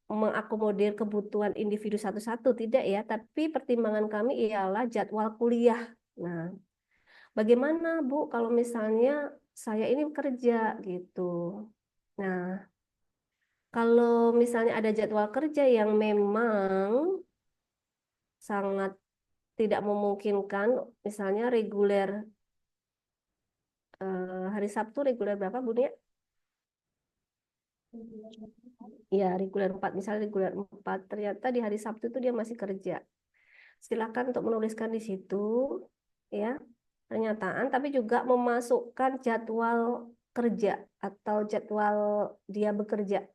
mengakomodir kebutuhan individu satu-satu, tidak ya, tapi pertimbangan kami ialah jadwal kuliah. Nah, bagaimana Bu kalau misalnya saya ini kerja gitu. Nah, kalau misalnya ada jadwal kerja yang memang sangat tidak memungkinkan, misalnya reguler hari Sabtu reguler berapa Bu Nia? Ya, reguler 4, misalnya reguler 4, ternyata di hari Sabtu itu dia masih kerja. Silakan untuk menuliskan di situ ya pernyataan, tapi juga memasukkan jadwal kerja atau jadwal dia bekerja,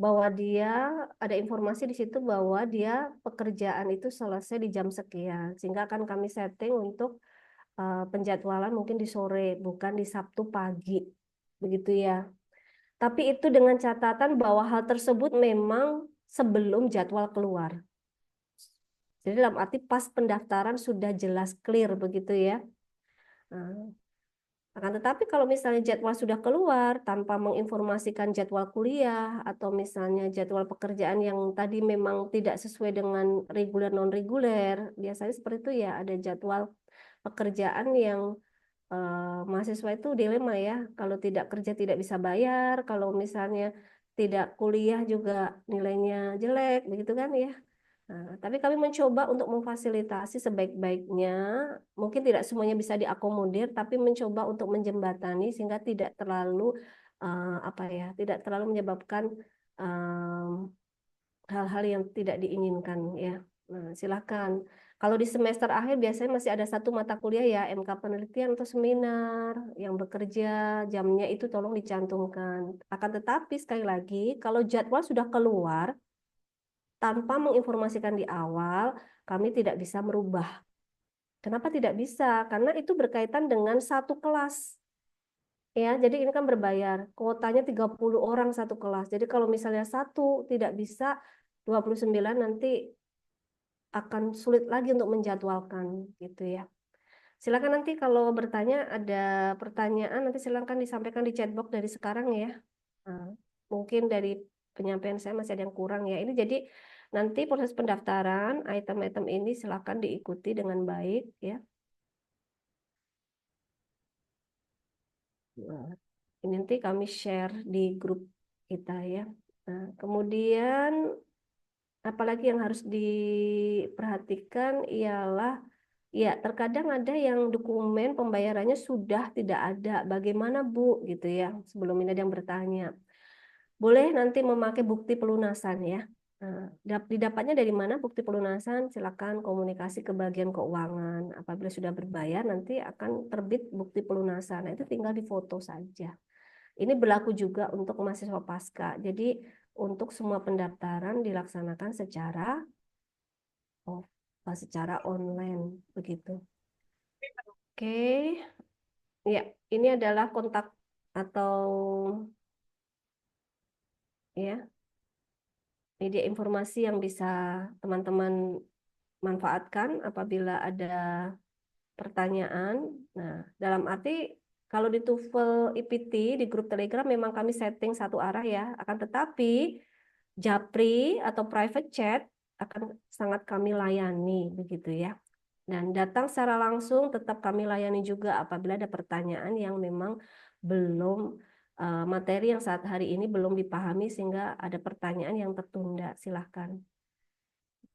bahwa dia ada informasi di situ bahwa dia pekerjaan itu selesai di jam sekian, sehingga akan kami setting untuk penjadwalan mungkin di sore, bukan di Sabtu pagi, begitu ya. Tapi itu dengan catatan bahwa hal tersebut memang sebelum jadwal keluar. Jadi dalam arti pas pendaftaran sudah jelas clear begitu ya. Nah, akan tetapi kalau misalnya jadwal sudah keluar tanpa menginformasikan jadwal kuliah atau misalnya jadwal pekerjaan yang tadi memang tidak sesuai dengan reguler non-reguler, biasanya seperti itu ya, ada jadwal pekerjaan yang mahasiswa itu dilema ya, kalau tidak kerja tidak bisa bayar, kalau misalnya tidak kuliah juga nilainya jelek, begitu kan ya. Nah, tapi kami mencoba untuk memfasilitasi sebaik-baiknya, mungkin tidak semuanya bisa diakomodir, tapi mencoba untuk menjembatani sehingga tidak terlalu apa ya, tidak terlalu menyebabkan hal-hal yang tidak diinginkan ya. Nah, silakan. Kalau di semester akhir biasanya masih ada satu mata kuliah ya, MK penelitian atau seminar yang bekerja, jamnya itu tolong dicantumkan. Akan tetapi sekali lagi, kalau jadwal sudah keluar, tanpa menginformasikan di awal, kami tidak bisa merubah. Kenapa tidak bisa? Karena itu berkaitan dengan satu kelas. Ya, jadi ini kan berbayar. Kuotanya 30 orang satu kelas. Jadi kalau misalnya satu tidak bisa, 29 nanti akan sulit lagi untuk menjadwalkan gitu ya. Silakan nanti kalau bertanya, ada pertanyaan nanti silakan disampaikan di chatbox dari sekarang ya. Nah, mungkin dari penyampaian saya masih ada yang kurang ya. Ini jadi nanti proses pendaftaran item-item ini silakan diikuti dengan baik ya. Nah, ini nanti kami share di grup kita ya. Nah, kemudian apalagi yang harus diperhatikan ialah ya terkadang ada yang dokumen pembayarannya sudah tidak ada. Bagaimana Bu gitu ya. Sebelum ini ada yang bertanya. Boleh nanti memakai bukti pelunasan ya. Nah, didapatnya dari mana bukti pelunasan? Silakan komunikasi ke bagian keuangan. Apabila sudah berbayar nanti akan terbit bukti pelunasan. Nah, itu tinggal difoto saja. Ini berlaku juga untuk mahasiswa pasca. Jadi untuk semua pendaftaran dilaksanakan secara online begitu. Oke, ya ini adalah kontak atau ya media informasi yang bisa teman-teman manfaatkan apabila ada pertanyaan. Nah, dalam arti kalau di TOEFL IPT di grup Telegram memang kami setting satu arah ya. Akan tetapi Japri atau private chat akan sangat kami layani begitu ya. Dan datang secara langsung tetap kami layani juga apabila ada pertanyaan yang memang belum materi yang saat hari ini belum dipahami sehingga ada pertanyaan yang tertunda. Silahkan.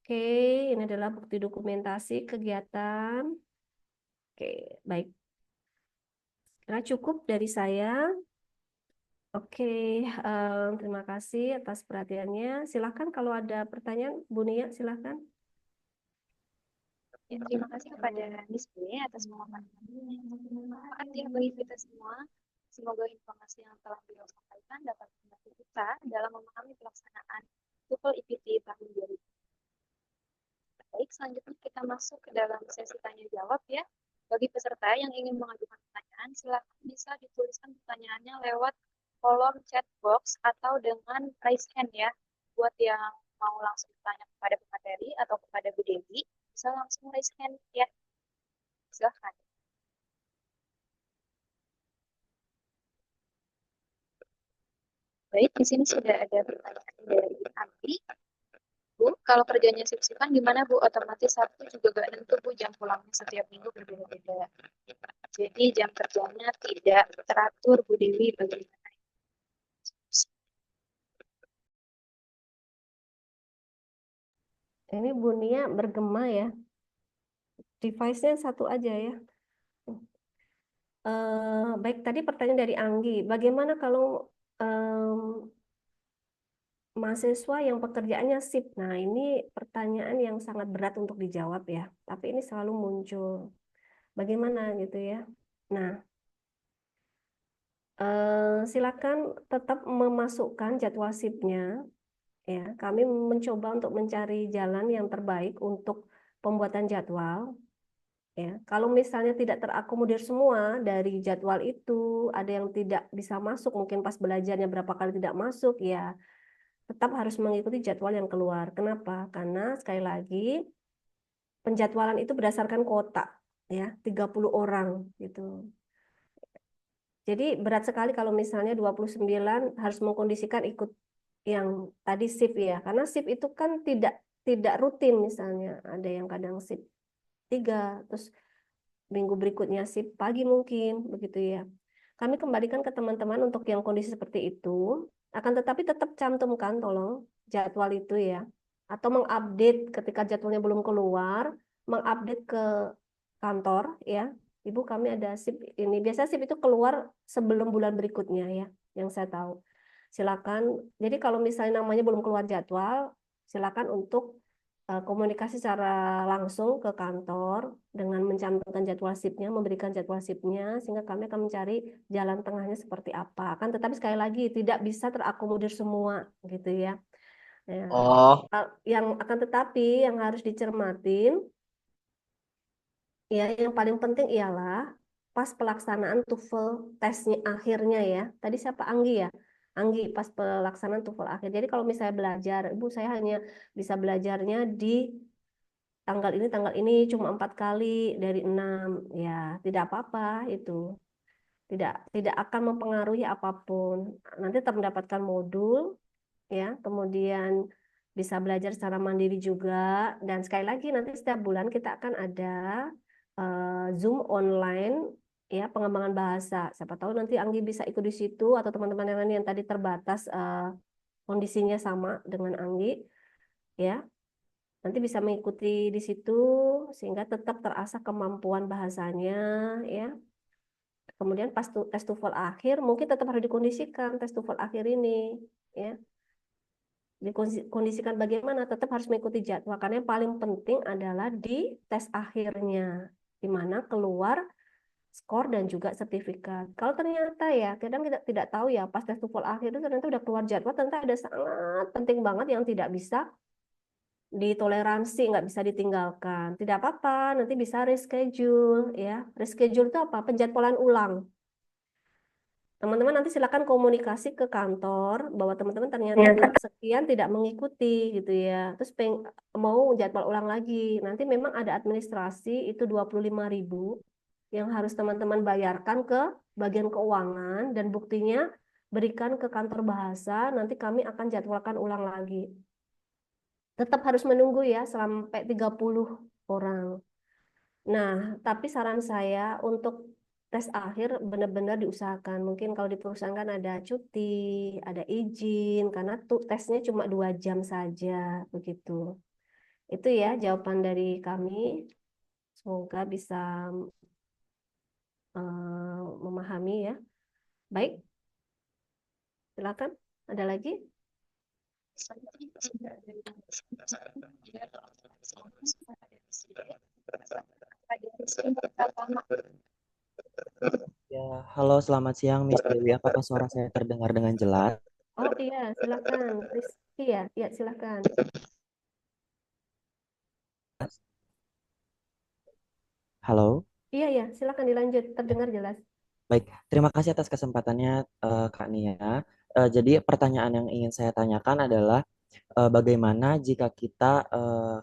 Oke, ini adalah bukti dokumentasi kegiatan. Oke, baik. Kira cukup dari saya. Oke, terima kasih atas perhatiannya. Silahkan kalau ada pertanyaan, Bu Nia, silahkan. Ya, terima kasih kepada Miss B atas pemaparannya. Bermanfaat ya bagi kita semua. Semoga informasi yang telah beliau sampaikan dapat membantu kita dalam memahami pelaksanaan TOEFL IPT tahun 2020. Baik, selanjutnya kita masuk ke dalam sesi tanya jawab ya. Bagi peserta yang ingin mengajukan pertanyaan, silakan bisa dituliskan pertanyaannya lewat kolom chat box atau dengan raise hand ya. Buat yang mau langsung bertanya kepada pemateri atau kepada Bu Dewi, bisa langsung raise hand ya. Silahkan. Baik, di sini sudah ada pertanyaan dari Abi. Bu, kalau kerjanya sip-sipan gimana Bu? Otomatis Sabtu juga gak nentu Bu, jam pulangnya setiap minggu berbeda-beda. Jadi jam kerjanya tidak teratur Bu Dewi, bagaimana? Ini Bu Nia bergema ya. Device-nya satu aja ya. Baik, tadi pertanyaan dari Anggi. Bagaimana kalau mahasiswa yang pekerjaannya sip? Nah, ini pertanyaan yang sangat berat untuk dijawab ya. Tapi ini selalu muncul. Bagaimana gitu ya? Nah, silakan tetap memasukkan jadwal sipnya. Ya, kami mencoba untuk mencari jalan yang terbaik untuk pembuatan jadwal. Ya, kalau misalnya tidak terakomodir semua dari jadwal itu, ada yang tidak bisa masuk, mungkin pas belajarnya berapa kali tidak masuk, ya tetap harus mengikuti jadwal yang keluar. Kenapa? Karena sekali lagi penjadwalan itu berdasarkan kota, ya 30 orang gitu. Jadi berat sekali kalau misalnya 29 harus mengkondisikan ikut yang tadi shift ya, karena shift itu kan tidak rutin misalnya, ada yang kadang shift 3, terus minggu berikutnya shift pagi mungkin, begitu ya. Kami kembalikan ke teman-teman untuk yang kondisi seperti itu, akan tetapi tetap cantumkan tolong jadwal itu ya, atau mengupdate ketika jadwalnya belum keluar, mengupdate ke kantor ya. Ibu kami ada shift ini, biasa shift itu keluar sebelum bulan berikutnya ya, yang saya tahu. Silakan, jadi kalau misalnya namanya belum keluar jadwal, silakan untuk komunikasi secara langsung ke kantor dengan mencantumkan jadwal shiftnya, memberikan jadwal shiftnya, sehingga kami akan mencari jalan tengahnya seperti apa. Kan tetapi sekali lagi tidak bisa terakomodir semua gitu ya. Ya. Oh, Yang akan tetapi yang harus dicermatin, ya yang paling penting ialah pas pelaksanaan TOEFL tesnya akhirnya ya. Tadi siapa Anggi ya? Anggi pas pelaksanaan TOEFL akhir. Jadi kalau misalnya belajar, Ibu saya hanya bisa belajarnya di tanggal ini cuma 4 kali dari 6 ya tidak apa-apa itu tidak akan mempengaruhi apapun, nanti tetap mendapatkan modul ya, kemudian bisa belajar secara mandiri juga, dan sekali lagi nanti setiap bulan kita akan ada Zoom online ya, pengembangan bahasa. Siapa tahu nanti Anggi bisa ikut di situ, atau teman-teman yang lain yang tadi terbatas kondisinya sama dengan Anggi ya, nanti bisa mengikuti di situ sehingga tetap terasah kemampuan bahasanya ya. Kemudian pas tes TOEFL akhir mungkin tetap harus dikondisikan tes TOEFL akhir ini ya. Dikondisikan bagaimana, tetap harus mengikuti jadwal karena yang paling penting adalah di tes akhirnya di mana keluar skor dan juga sertifikat. Kalau ternyata ya, kadang kita tidak tahu ya, pas tes TOEFL akhir itu ternyata udah keluar jadwal, ternyata ada sangat penting banget yang tidak bisa ditoleransi, nggak bisa ditinggalkan. Tidak apa-apa, nanti bisa reschedule ya. Reschedule itu apa? Penjadwalan ulang. Teman-teman nanti silakan komunikasi ke kantor bahwa teman-teman ternyata di sekian tidak mengikuti gitu ya. Terus mau jadwal ulang lagi. Nanti memang ada administrasi itu 25.000 yang harus teman-teman bayarkan ke bagian keuangan, dan buktinya berikan ke kantor bahasa, nanti kami akan jadwalkan ulang lagi. tetap harus menunggu ya sampai 30 orang. Nah, tapi saran saya untuk tes akhir benar-benar diusahakan. Mungkin kalau di perusahaan kan ada cuti, ada izin, karena tuh tesnya cuma 2 jam saja, begitu. Itu ya jawaban dari kami. Semoga bisa memahami ya. Baik, silakan. Ada lagi? Ya, halo selamat siang Miss Dewi. Apakah suara saya terdengar dengan jelas? Oh iya, silakan. Rizky ya? Ya, silakan. Halo. Iya ya, silakan dilanjut. Terdengar jelas. Baik, terima kasih atas kesempatannya Kak Nia. Jadi pertanyaan yang ingin saya tanyakan adalah bagaimana jika kita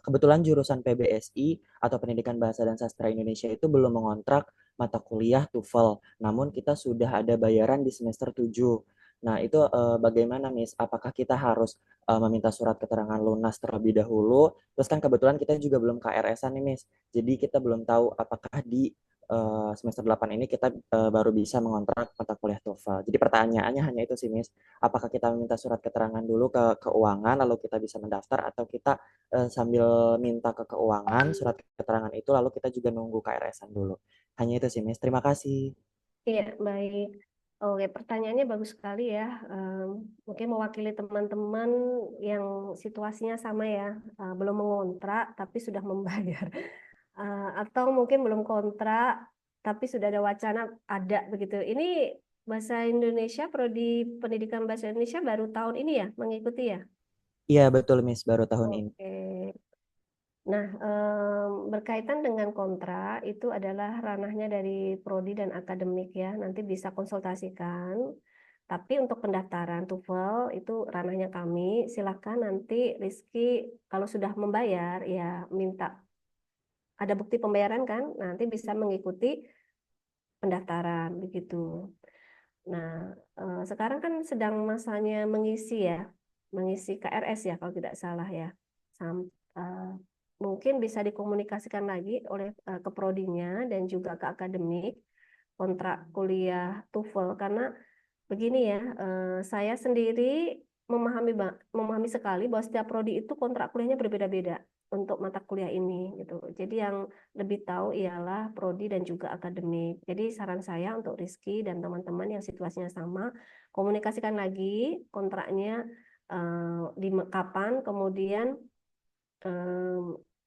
kebetulan jurusan PBSI atau Pendidikan Bahasa dan Sastra Indonesia itu belum mengontrak mata kuliah TOEFL, namun kita sudah ada bayaran di semester 7. Nah, itu bagaimana, Miss? Apakah kita harus meminta surat keterangan lunas terlebih dahulu? Terus kan kebetulan kita juga belum KRS-an nih, Miss. Jadi kita belum tahu apakah di semester 8 ini kita baru bisa mengontrak mata kuliah TOEFL. Jadi pertanyaannya hanya itu sih, Miss. Apakah kita meminta surat keterangan dulu ke keuangan lalu kita bisa mendaftar atau kita sambil minta ke keuangan surat keterangan itu lalu kita juga nunggu KRS-an dulu. Hanya itu sih, Miss. Terima kasih. Iya, baik. Oke, pertanyaannya bagus sekali ya. Mungkin mewakili teman-teman yang situasinya sama ya, belum mengontrak tapi sudah membayar. Atau mungkin belum kontrak tapi sudah ada wacana ada begitu. Ini bahasa Indonesia, Prodi Pendidikan Bahasa Indonesia baru tahun ini ya mengikuti ya? Iya, betul, Miss. Baru tahun ini. Oke. Nah, berkaitan dengan kontrak itu adalah ranahnya dari prodi dan akademik ya. Nanti bisa konsultasikan. Tapi untuk pendaftaran TOEFL itu ranahnya kami. Silakan nanti Rizky kalau sudah membayar ya minta ada bukti pembayaran kan, nanti bisa mengikuti pendaftaran begitu. Nah, sekarang kan sedang masanya mengisi ya, mengisi KRS ya kalau tidak salah ya. Eh, Mungkin bisa dikomunikasikan lagi oleh ke prodinya dan juga ke akademik kontrak kuliah TOEFL karena begini ya, saya sendiri memahami sekali bahwa setiap prodi itu kontrak kuliahnya berbeda-beda untuk mata kuliah ini gitu. Jadi yang lebih tahu ialah prodi dan juga akademik. Jadi saran saya untuk Rizky dan teman-teman yang situasinya sama, komunikasikan lagi kontraknya di kapan, kemudian eh,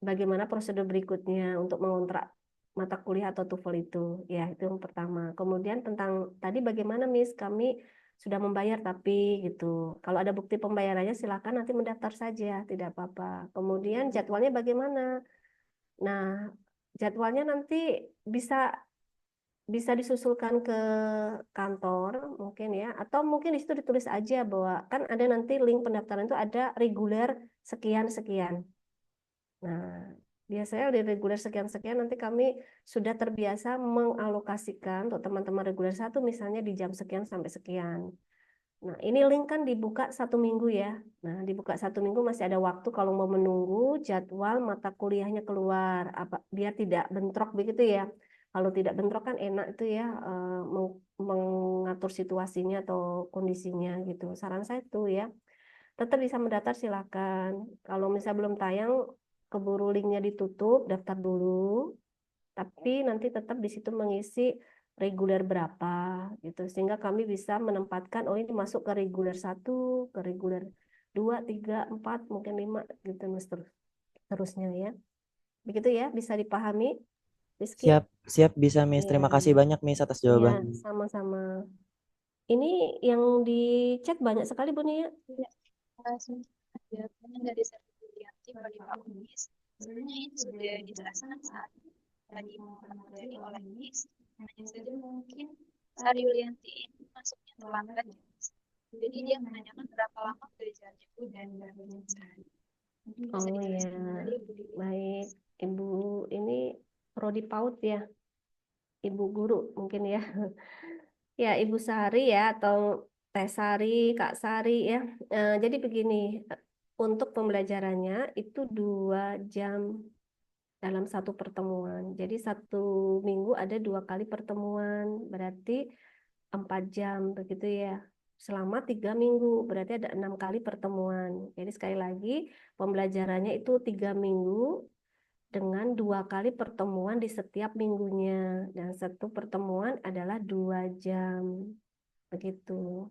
bagaimana prosedur berikutnya untuk mengontrak mata kuliah atau TOEFL itu. Ya, itu yang pertama. Kemudian tentang tadi bagaimana Miss, kami sudah membayar tapi gitu. Kalau ada bukti pembayarannya silakan nanti mendaftar saja, tidak apa-apa. Kemudian jadwalnya bagaimana? Nah, jadwalnya nanti bisa bisa disusulkan ke kantor mungkin ya, atau mungkin di situ ditulis aja bahwa kan ada nanti link pendaftaran itu ada reguler sekian sekian. Nah, biasanya di reguler sekian-sekian nanti kami sudah terbiasa mengalokasikan untuk teman-teman reguler satu misalnya di jam sekian sampai sekian. Nah, ini link kan dibuka 1 minggu ya. Nah, dibuka 1 minggu masih ada waktu kalau mau menunggu jadwal mata kuliahnya keluar. Apa biar tidak bentrok begitu ya. Kalau tidak bentrok kan enak itu ya mengatur situasinya atau kondisinya gitu. Saran saya itu ya. Tetap bisa mendaftar silakan. Kalau misalnya belum tayang, keburu linknya ditutup, daftar dulu. Tapi nanti tetap di situ mengisi reguler berapa gitu. Sehingga kami bisa menempatkan, oh ini masuk ke reguler 1, ke reguler 2, 3, 4, mungkin 5 gitu terusnya ya. Begitu ya, bisa dipahami, Rizky? Siap, siap bisa, Miss. Iya, Terima kasih banyak, Miss, atas iya, jawabannya. sama-sama. Ini yang di chat banyak sekali Bu Nia. Ya, terima kasih. Jawabannya dari Sertifiati Prodi Pak Unis. Sebenarnya ini sudah dijelaskan saat tadi mempelajari oleh Miss. Hanya saja mungkin Sari Yulianti ini masuknya terlambat. Jadi dia menanyakan berapa lama belajarnya Bu dan berapa sehari. Mungkin bisa Oh ya, dijelaskan kembali Bu. baik. Ibu ini prodi PAUD ya, Ibu guru mungkin ya. Ya, Ibu Sari ya atau Teh Sari, Kak Sari ya. Jadi begini, untuk pembelajarannya itu 2 jam dalam satu pertemuan. Jadi 1 minggu ada 2 kali pertemuan, berarti 4 jam begitu ya. Selama 3 minggu, berarti ada 6 kali pertemuan. Jadi sekali lagi pembelajarannya itu 3 minggu dengan 2 kali pertemuan di setiap minggunya. Dan satu pertemuan adalah 2 jam. Begitu.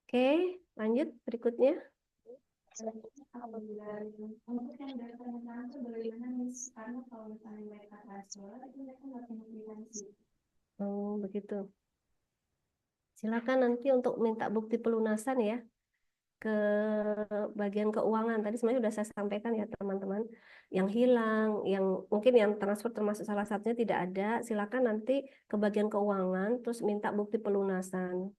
Oke, lanjut berikutnya. Selanjutnya, apabila untuk yang datang itu bagaimana Miss? Karena kalau misalnya mereka transfer itu mereka nggak punya kwitansi. Oh, begitu. Silakan nanti untuk minta bukti pelunasan ya ke bagian keuangan. Tadi sebenarnya sudah saya sampaikan ya teman-teman. Yang hilang, yang mungkin yang transfer termasuk salah satunya tidak ada, silakan nanti ke bagian keuangan terus minta bukti pelunasan.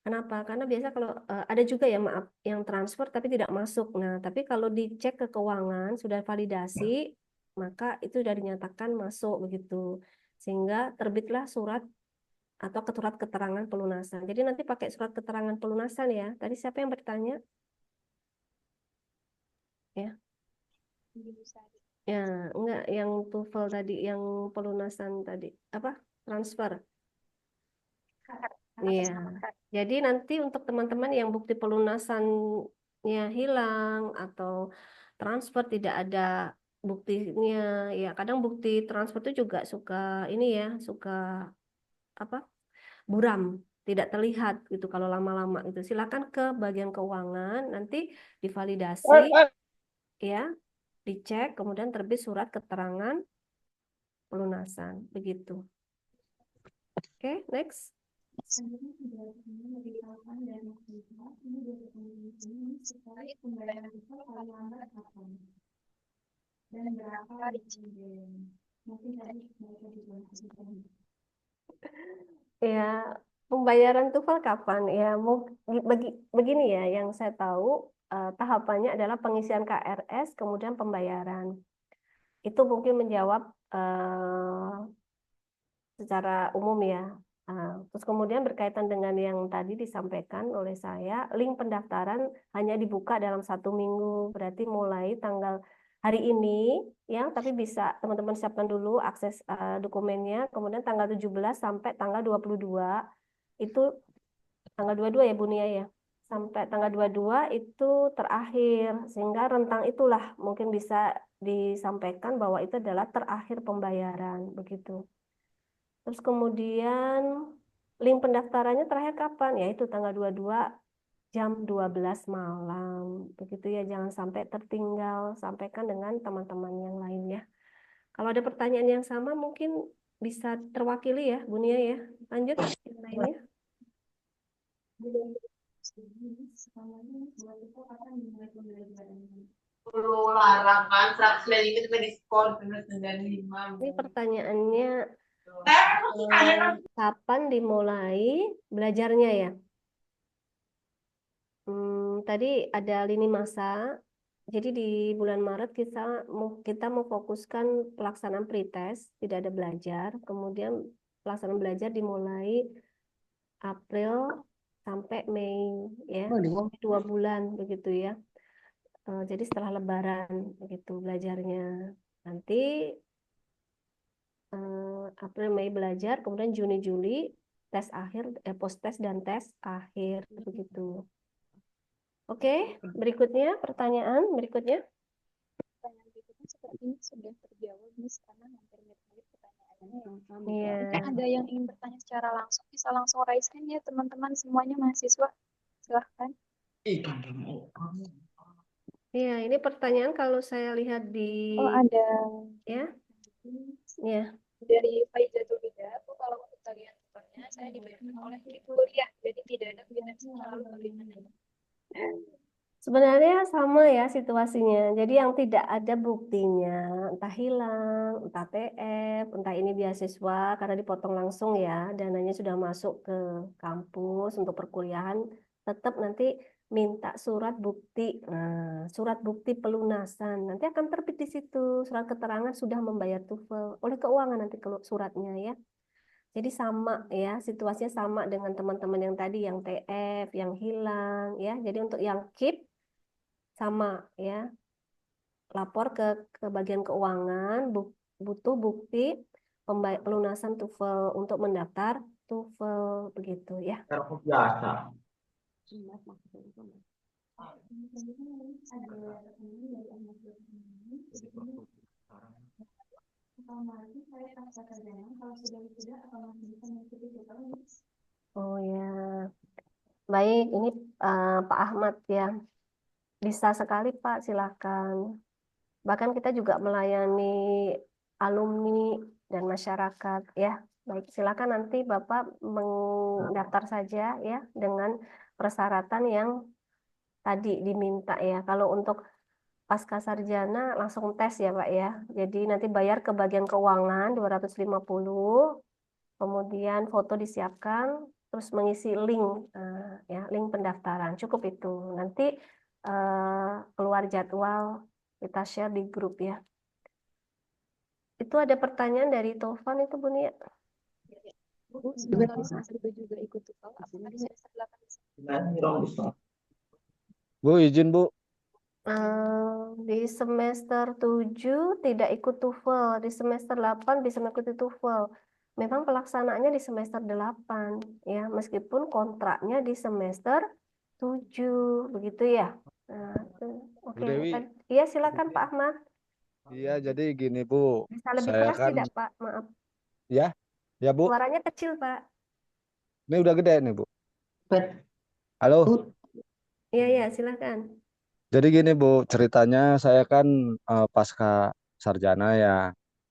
Kenapa? Karena biasa kalau ada juga ya maaf yang transfer tapi tidak masuk. Nah, tapi kalau dicek ke keuangan sudah validasi, maka itu sudah dinyatakan masuk begitu. Sehingga terbitlah surat atau surat keterangan pelunasan. Jadi nanti pakai surat keterangan pelunasan ya. Tadi siapa yang bertanya? Ya. Ya, enggak yang TOEFL tadi, yang pelunasan tadi. Apa? Transfer. Iya. Jadi nanti untuk teman-teman yang bukti pelunasannya hilang atau transfer tidak ada buktinya, ya kadang bukti transfer itu juga suka ini ya, suka apa? Buram, tidak terlihat gitu kalau lama-lama itu. Silakan ke bagian keuangan, nanti divalidasi ya, dicek, kemudian terbit surat keterangan pelunasan, begitu. Oke, next. Selanjutnya tidak memberitahukan dan mengizinkan ini dari pemimpin terkait pembayaran itu paling lambat kapan dan berapa rincian. Mungkin tadi mereka dijelaskan. Ya, pembayaran TOEFL kapan? Ya, begini ya, yang saya tahu tahapannya adalah pengisian KRS, kemudian pembayaran. Itu mungkin menjawab secara umum ya. Terus kemudian berkaitan dengan yang tadi disampaikan oleh saya, link pendaftaran hanya dibuka dalam 1 minggu, berarti mulai tanggal hari ini ya, tapi bisa teman-teman siapkan dulu akses dokumennya, kemudian tanggal 17 sampai tanggal 22 itu tanggal 22 ya Bu Nia ya. Sampai tanggal 22 itu terakhir, sehingga rentang itulah mungkin bisa disampaikan bahwa itu adalah terakhir pembayaran begitu. Terus kemudian link pendaftarannya terakhir kapan? Yaitu tanggal 22 jam 12 malam. Begitu ya, jangan sampai tertinggal. Sampaikan dengan teman-teman yang lain ya. Kalau ada pertanyaan yang sama mungkin bisa terwakili ya, Bu Nia ya. Lanjut yang lainnya. Larangan subscribe itu diskon 95. Ini pertanyaannya kapan dimulai belajarnya ya? Tadi ada lini masa. Jadi di bulan Maret kita memfokuskan pelaksanaan pretest, tidak ada belajar. Kemudian pelaksanaan belajar dimulai April sampai Mei ya, 2 bulan begitu ya. Jadi setelah Lebaran begitu belajarnya. Nanti April Mei belajar, kemudian Juni Juli tes akhir, post tes dan tes akhir begitu. Oke, berikutnya pertanyaan berikutnya. Pertanyaan berikutnya sepertinya sudah terjawab Miss karena hampir mirip-mirip pertanyaannya yang sama. Iya. Mungkin ada yang ingin bertanya secara langsung bisa langsung raise hand ya teman-teman semuanya mahasiswa. Silahkan. Iya, ini pertanyaan kalau saya lihat di Oh ada ya. Ya. dari Faizatul Huda, Bu, kalau untuk tagihan tutornya saya dibayarkan oleh kuliah, jadi tidak ada kwitansi lalu bagaimana? Sebenarnya sama ya situasinya. Jadi yang tidak ada buktinya, entah hilang, entah TF, entah ini beasiswa karena dipotong langsung ya, dananya sudah masuk ke kampus untuk perkuliahan, tetap nanti minta surat bukti. Nah, surat bukti pelunasan nanti akan terbit di situ, surat keterangan sudah membayar TOEFL oleh keuangan nanti suratnya ya. Jadi sama ya, situasinya sama dengan teman-teman yang tadi, yang TF, yang hilang ya. Jadi untuk yang KIP sama ya. Lapor ke bagian keuangan, butuh bukti pelunasan TOEFL untuk mendaftar TOEFL begitu ya. biasa. Oh ya, baik. Ini Pak Ahmad ya. Bisa sekali Pak, silakan. Bahkan kita juga melayani alumni dan masyarakat ya. Baik, silakan nanti Bapak mendaftar saja ya dengan persyaratan yang tadi diminta ya. Kalau untuk pasca sarjana langsung tes ya Pak ya. Jadi nanti bayar ke bagian keuangan 250, kemudian foto disiapkan, terus mengisi link ya, link pendaftaran. Cukup itu. Nanti keluar jadwal kita share di grup ya. Itu ada pertanyaan dari Tovan itu Bu Nia. Bu, kalau di semester 7 juga ikut TOEFL, apakah di semester 8 bisa? Bu, izin Bu. Di semester 7 tidak ikut TOEFL, di semester 8 bisa mengikuti TOEFL. Memang pelaksanaannya di semester 8 ya, meskipun kontraknya di semester 7 begitu ya. Nah, oke. Bu Dewi. Iya, silakan Pak Ahmad. Iya, jadi gini Bu. Bisa lebih Saya keras kan tidak Pak? Maaf. ya Bu. Suaranya kecil Pak. Ini udah gede nih Bu. Halo. Iya, iya, silakan. Jadi gini Bu, ceritanya saya kan pasca sarjana ya.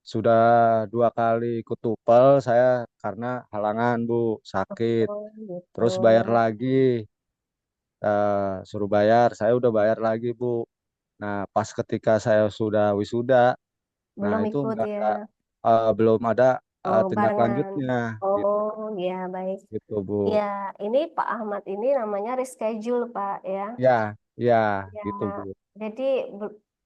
Sudah 2 kali ikut TOEFL saya karena halangan Bu, sakit. Oh, gitu. Terus bayar lagi. Suruh bayar, saya udah bayar lagi Bu. Nah, pas ketika saya sudah wisuda, nah Belum itu ikut nggak ya. ada, belum ada Oh, tindak barengan. lanjutnya Oh, ya baik. gitu Bu. Ya, ini Pak Ahmad ini namanya reschedule Pak ya. Ya, ya Ya, gitu Bu. jadi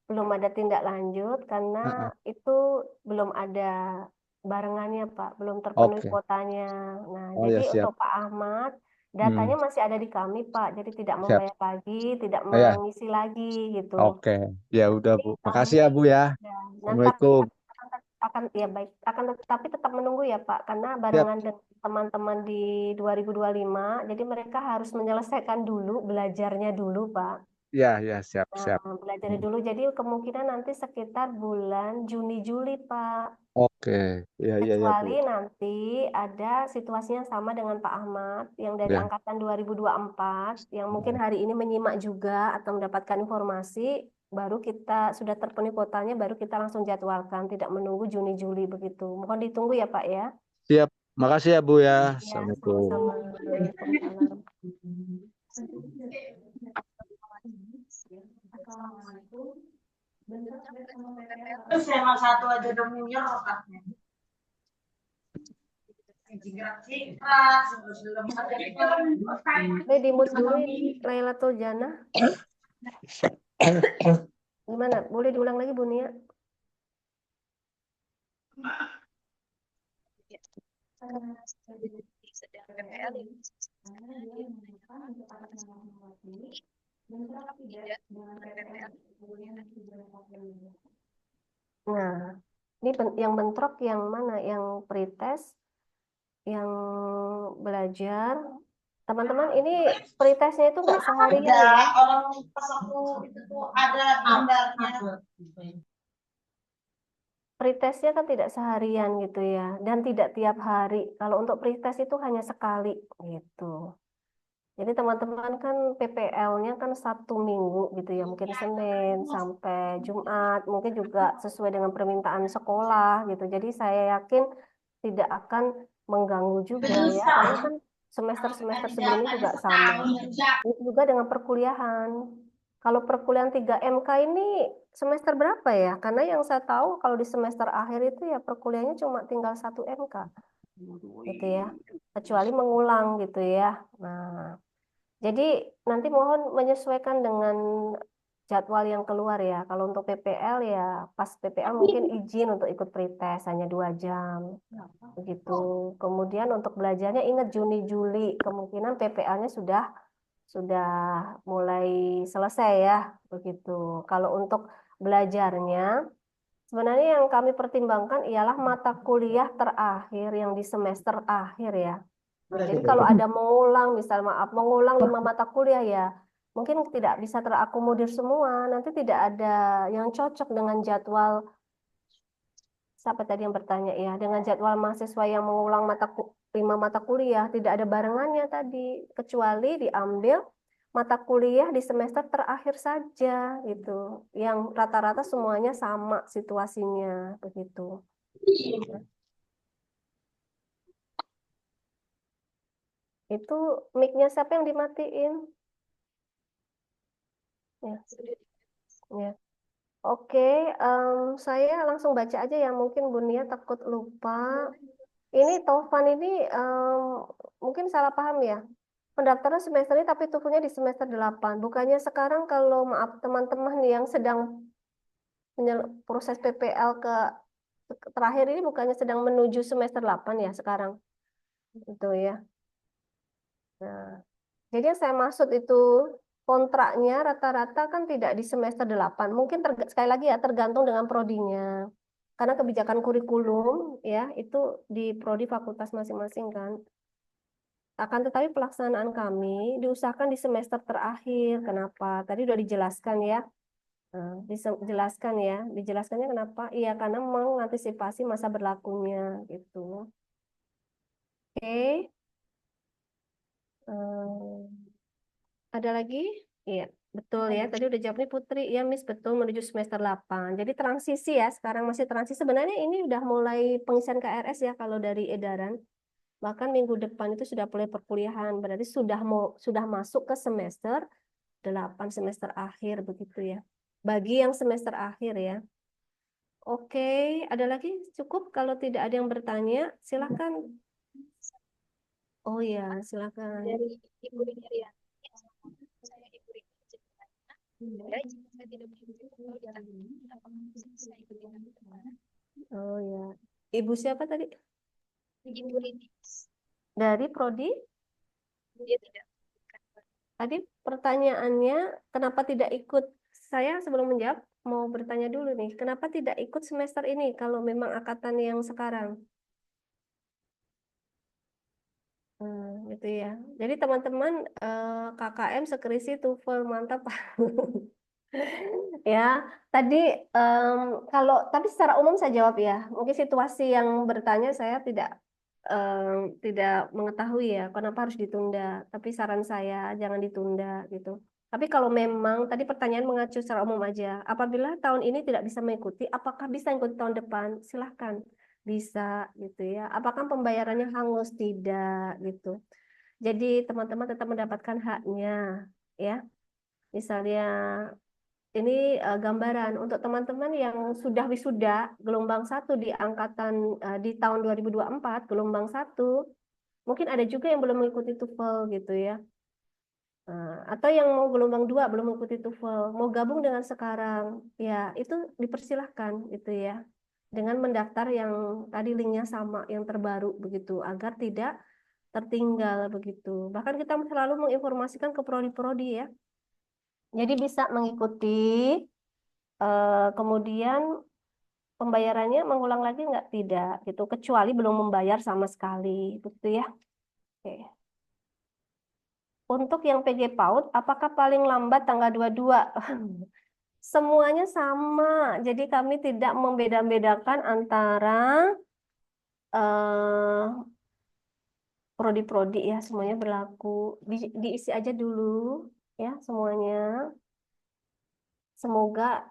belum ada tindak lanjut karena Heeh. itu belum ada barengannya Pak, belum terpenuhi Oke. kuotanya. Nah, Oh jadi ya siap. untuk Pak Ahmad, datanya masih ada di kami Pak, jadi tidak Siap. membayar lagi, tidak Ya, mengisi lagi gitu. oke. Ya udah Bu. Makasih ya Bu ya. Ya, tapi Assalamualaikum. akan ya baik, akan tetapi tetap menunggu ya Pak, karena Siap. barengan dengan teman-teman di 2025, jadi mereka harus menyelesaikan dulu belajarnya dulu Pak. Ya, ya siap, Nah, siap. belajarnya dulu, jadi kemungkinan nanti sekitar bulan Juni-Juli Pak. Oke. Ya, ya, ya Bu. Kecuali nanti ada situasi yang sama dengan Pak Ahmad yang dari Ya. angkatan 2024 yang mungkin hari ini menyimak juga atau mendapatkan informasi, baru kita sudah terpenuhi kuotanya, baru kita langsung jadwalkan, tidak menunggu Juni-Juli begitu. Mohon ditunggu ya Pak ya. Siap. Makasih ya Bu ya. Ya, Assalamualaikum. sama-sama. Waalaikumsalam. SMA 1 aja udah munyur otaknya. Ini dimut dulu ini Lailatul Jannah. Gimana? Boleh diulang lagi Bu Nia? Sedang PPL yang dia menanyakan apakah tidak dengan PPL. Nah, ini yang bentrok yang mana? Yang pretest, yang belajar. Teman-teman, ini pretestnya itu nggak seharian Ada ya. orang pas aku itu tuh ada kalendernya. Pretestnya kan tidak seharian gitu ya, dan tidak tiap hari. Kalau untuk pretest itu hanya sekali gitu. Jadi teman-teman kan PPL-nya kan 1 minggu gitu ya, mungkin Senin sampai Jumat, mungkin juga sesuai dengan permintaan sekolah gitu. Jadi saya yakin tidak akan mengganggu juga ya, karena kan semester-semester sebelumnya juga sama. Itu juga dengan perkuliahan. Kalau perkuliahan 3 MK ini semester berapa ya? Karena yang saya tahu kalau di semester akhir itu ya perkuliahannya cuma tinggal 1 MK. Gitu ya. Kecuali mengulang gitu ya. Nah, jadi nanti mohon menyesuaikan dengan jadwal yang keluar ya. Kalau untuk PPL ya pas PPL mungkin izin untuk ikut pretest hanya 2 jam. Begitu. Kemudian untuk belajarnya ingat Juni Juli kemungkinan PPL-nya sudah sudah mulai selesai ya, begitu. Kalau untuk belajarnya, sebenarnya yang kami pertimbangkan ialah mata kuliah terakhir yang di semester akhir ya. Jadi kalau ada mengulang, misal maaf, mengulang 5 mata kuliah ya, mungkin tidak bisa terakomodir semua. Nanti tidak ada yang cocok dengan jadwal, siapa tadi yang bertanya ya, dengan jadwal mahasiswa yang mengulang 5 mata kuliah, tidak ada barengannya tadi, kecuali diambil mata kuliah di semester terakhir saja gitu, yang rata-rata semuanya sama situasinya begitu. Itu mic-nya siapa yang dimatiin? Ya. Ya. Oke, saya langsung baca aja ya, mungkin Bunia takut lupa. Ini Taufan ini mungkin salah paham ya. Pendaftaran semester ini tapi tukulnya di semester 8. Bukannya sekarang kalau maaf teman-teman yang sedang proses PPL ke terakhir ini bukannya sedang menuju semester 8 ya sekarang. Itu ya. Nah, jadi yang saya maksud itu kontraknya rata-rata kan tidak di semester 8. Mungkin sekali lagi ya tergantung dengan prodinya. Karena kebijakan kurikulum ya itu di prodi fakultas masing-masing kan. Akan tetapi pelaksanaan kami diusahakan di semester terakhir. Kenapa? Tadi udah dijelaskan ya. Nah, dijelaskan ya. Dijelaskannya kenapa? Iya, karena mengantisipasi masa berlakunya gitu. Oke. Ada lagi? Iya, betul ya. Tadi udah jawab nih Putri. Ya, Miss, betul menuju semester 8. Jadi transisi ya, sekarang masih transisi. Sebenarnya ini udah mulai pengisian KRS ya kalau dari edaran. Bahkan minggu depan itu sudah mulai perkuliahan. Berarti sudah masuk ke semester 8, semester akhir begitu ya. Bagi yang semester akhir ya. Oke, ada lagi? Cukup kalau tidak ada yang bertanya, silakan. Oh ya, silakan. Dari Ibu Irian. Saya Ibu Irian. Jika saya tidak mengikuti tutorial di tahun, apakah saya ikuti tahun depan? Oh ya. Ibu siapa tadi? Ibu Rinis. Dari prodi? Dia tidak. Tadi pertanyaannya, kenapa tidak ikut? Saya sebelum menjawab, mau bertanya dulu nih, kenapa tidak ikut semester ini kalau memang angkatan yang sekarang? Gitu ya. Jadi teman-teman KKM sekrisi TOEFL mantap. Ya, tadi tapi secara umum saya jawab ya. Mungkin situasi yang bertanya saya tidak mengetahui ya kenapa harus ditunda. Tapi saran saya jangan ditunda gitu. Tapi kalau memang tadi pertanyaan mengacu secara umum aja, apabila tahun ini tidak bisa mengikuti, apakah bisa ikut tahun depan? Silahkan, bisa gitu ya. Apakah pembayarannya hangus? Tidak gitu. Jadi teman-teman tetap mendapatkan haknya ya. Misalnya ini gambaran untuk teman-teman yang sudah wisuda gelombang 1 di angkatan di tahun 2024 gelombang 1, mungkin ada juga yang belum mengikuti TOEFL gitu ya. Atau yang mau gelombang 2 belum mengikuti TOEFL, mau gabung dengan sekarang, ya itu dipersilahkan gitu ya. Dengan mendaftar yang tadi linknya sama, yang terbaru begitu, agar tidak tertinggal begitu. Bahkan kita selalu menginformasikan ke prodi-prodi ya. Jadi bisa mengikuti, kemudian pembayarannya mengulang lagi nggak? Tidak, gitu. Kecuali belum membayar sama sekali, begitu ya. Oke. Untuk yang PG PAUD, apakah paling lambat tanggal 22? Semuanya sama, jadi kami tidak membeda-bedakan antara prodi-prodi ya, semuanya berlaku. Diisi aja dulu ya semuanya. Semoga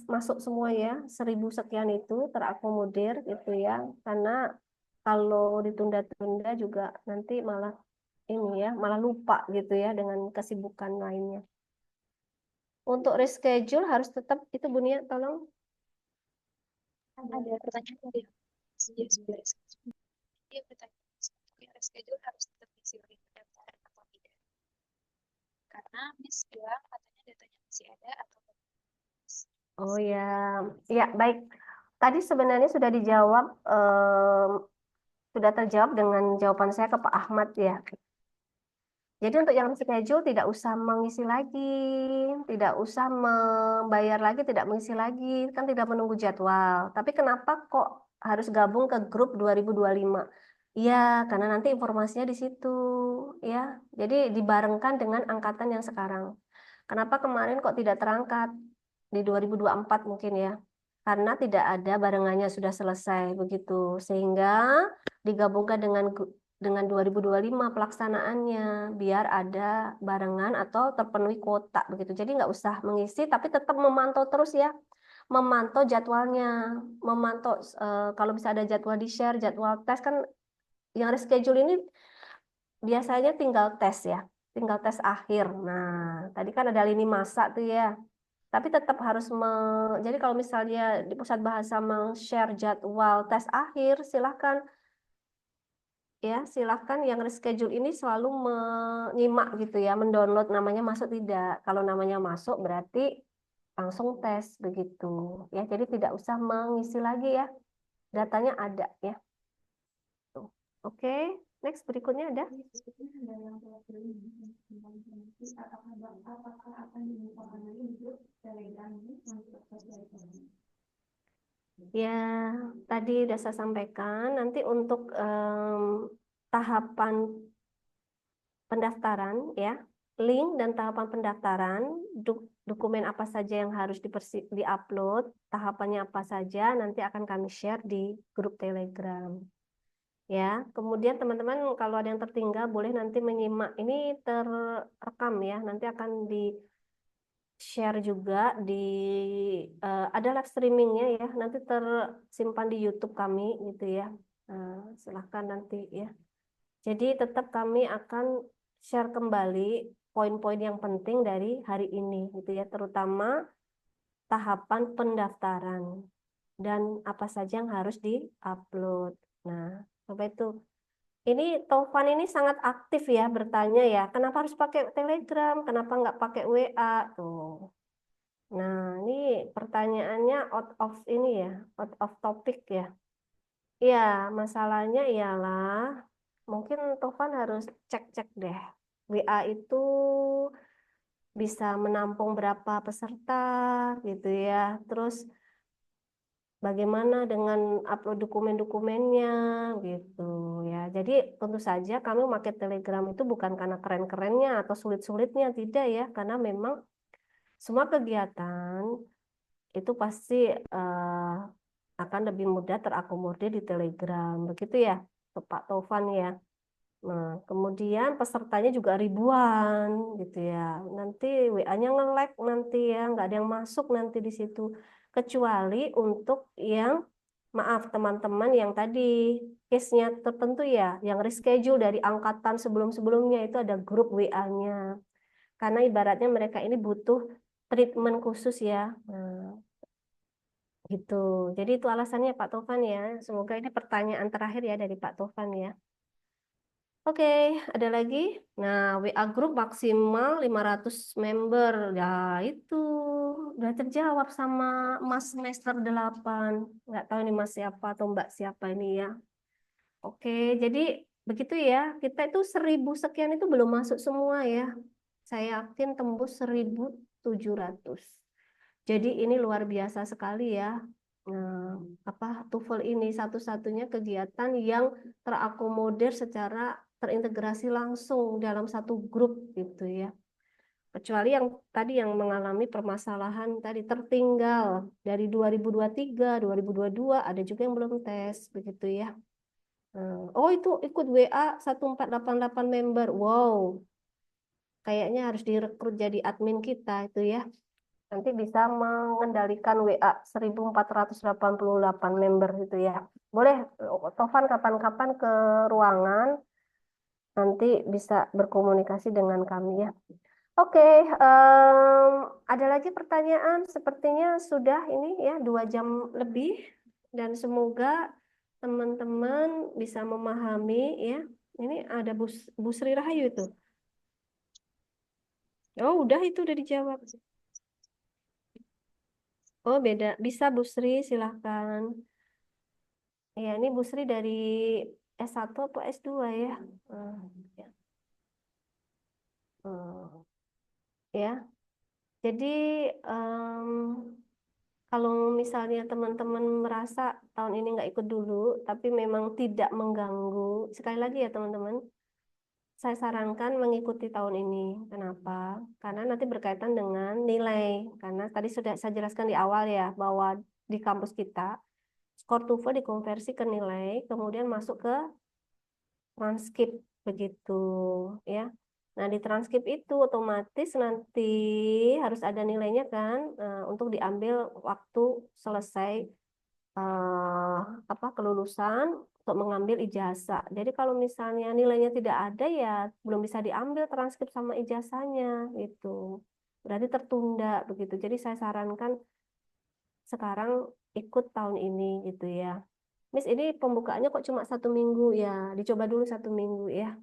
masuk semua ya, 1000 sekian itu terakomodir gitu ya. Karena kalau ditunda-tunda juga nanti malah ini ya, malah lupa gitu ya dengan kesibukan lainnya. Untuk reschedule harus tetap itu Bunia, tolong. Ada pertanyaan dari dia bertanya, reschedule harus tetap diisi link pendaftaran atau tidak? Karena Miss bilang katanya datanya masih ada atau belum. Oh ya, ya baik. Tadi sebenarnya sudah dijawab, sudah terjawab dengan jawaban saya ke Pak Ahmad ya. Jadi untuk yang schedule tidak usah mengisi lagi, tidak usah membayar lagi, tidak mengisi lagi, kan tidak menunggu jadwal. Tapi kenapa kok harus gabung ke grup 2025? Iya, karena nanti informasinya di situ, ya. Jadi dibarengkan dengan angkatan yang sekarang. Kenapa kemarin kok tidak terangkat di 2024 mungkin ya? Karena tidak ada barengannya sudah selesai begitu, sehingga digabungkan dengan 2025 pelaksanaannya biar ada barengan atau terpenuhi kuota begitu. Jadi nggak usah mengisi tapi tetap memantau terus ya. Memantau jadwalnya, memantau kalau bisa ada jadwal di share, jadwal tes kan yang reschedule ini biasanya tinggal tes ya, tinggal tes akhir. Nah, tadi kan ada lini masa tuh ya. Tapi tetap harus jadi kalau misalnya di pusat bahasa meng-share jadwal tes akhir, silahkan ya, silahkan yang reschedule ini selalu menyimak gitu ya, mendownload namanya masuk tidak. Kalau namanya masuk berarti langsung tes begitu ya. Jadi tidak usah mengisi lagi ya. Datanya ada ya. Tuh. Oke, next berikutnya ada. Ya, tadi sudah saya sampaikan. Nanti untuk tahapan pendaftaran ya, link dan tahapan pendaftaran, dokumen apa saja yang harus di-upload, tahapannya apa saja nanti akan kami share di grup Telegram. Ya, kemudian teman-teman kalau ada yang tertinggal boleh nanti menyimak. Ini terekam ya, nanti akan di share juga di ada live streamingnya ya, nanti tersimpan di YouTube kami gitu ya. Silahkan nanti ya. Jadi tetap kami akan share kembali poin-poin yang penting dari hari ini gitu ya, terutama tahapan pendaftaran dan apa saja yang harus di-upload. Nah, Bapak itu. Ini Taufan ini sangat aktif ya bertanya ya, kenapa harus pakai Telegram, kenapa nggak pakai WA tuh. Nah, ini pertanyaannya out of ini ya, out of topic ya. Iya, masalahnya ialah mungkin Taufan harus cek-cek deh. WA itu bisa menampung berapa peserta gitu ya. Terus bagaimana dengan upload dokumen-dokumennya gitu ya. Jadi tentu saja kami pakai Telegram itu bukan karena keren-kerennya atau sulit-sulitnya, tidak ya. Karena memang semua kegiatan itu pasti akan lebih mudah terakomodir di Telegram. Begitu ya, Pak Taufan ya. Nah, kemudian pesertanya juga ribuan gitu ya. Nanti WA-nya nge-lag nanti ya, nggak ada yang masuk nanti di situ. Kecuali untuk yang, maaf teman-teman yang tadi case-nya tertentu ya, yang reschedule dari angkatan sebelum-sebelumnya itu ada grup WA-nya. Karena ibaratnya mereka ini butuh treatment khusus ya. Nah, gitu. Jadi itu alasannya Pak Tovan ya. Semoga ini pertanyaan terakhir ya dari Pak Tovan ya. Oke, ada lagi. Nah, WA Group maksimal 500 member. Ya, itu udah terjawab sama Mas semester 8. Nggak tahu ini Mas siapa atau Mbak siapa ini ya. Oke, jadi begitu ya. Kita itu 1000 sekian itu belum masuk semua ya. Saya yakin tembus 1700. Jadi ini luar biasa sekali ya. Nah, TOEFL ini satu-satunya kegiatan yang terakomodir secara terintegrasi langsung dalam satu grup gitu ya. Kecuali yang tadi yang mengalami permasalahan tadi tertinggal dari 2023, 2022 ada juga yang belum tes begitu ya. Oh itu ikut WA 1488 member. Wow. Kayaknya harus direkrut jadi admin kita itu ya. Nanti bisa mengendalikan WA 1488 member itu ya. Boleh Tovan kapan-kapan ke ruangan, nanti bisa berkomunikasi dengan kami ya. Oke, ada lagi pertanyaan? Sepertinya sudah ini ya 2 jam lebih dan semoga teman-teman bisa memahami ya. Ini ada Bu Sri Rahayu itu. Oh, udah itu udah dijawab. Oh, beda. Bisa Bu Sri, silahkan. Ya, ini Bu Sri dari S1 atau S2 ya? Ya. ya. Jadi em, kalau misalnya teman-teman merasa tahun ini nggak ikut dulu, tapi memang tidak mengganggu, sekali lagi ya teman-teman, saya sarankan mengikuti tahun ini. Kenapa? Karena nanti berkaitan dengan nilai. Karena tadi sudah saya jelaskan di awal ya, bahwa di kampus kita, skor TOEFL dikonversi ke nilai, kemudian masuk ke transkrip begitu ya. Nah, di transkrip itu otomatis nanti harus ada nilainya kan untuk diambil waktu selesai eh, kelulusan untuk mengambil ijazah. Jadi kalau misalnya nilainya tidak ada ya belum bisa diambil transkrip sama ijazahnya gitu. Berarti tertunda begitu. Jadi saya sarankan sekarang ikut tahun ini gitu ya. Miss, ini pembukaannya kok cuma 1 minggu ya? Dicoba dulu 1 minggu ya.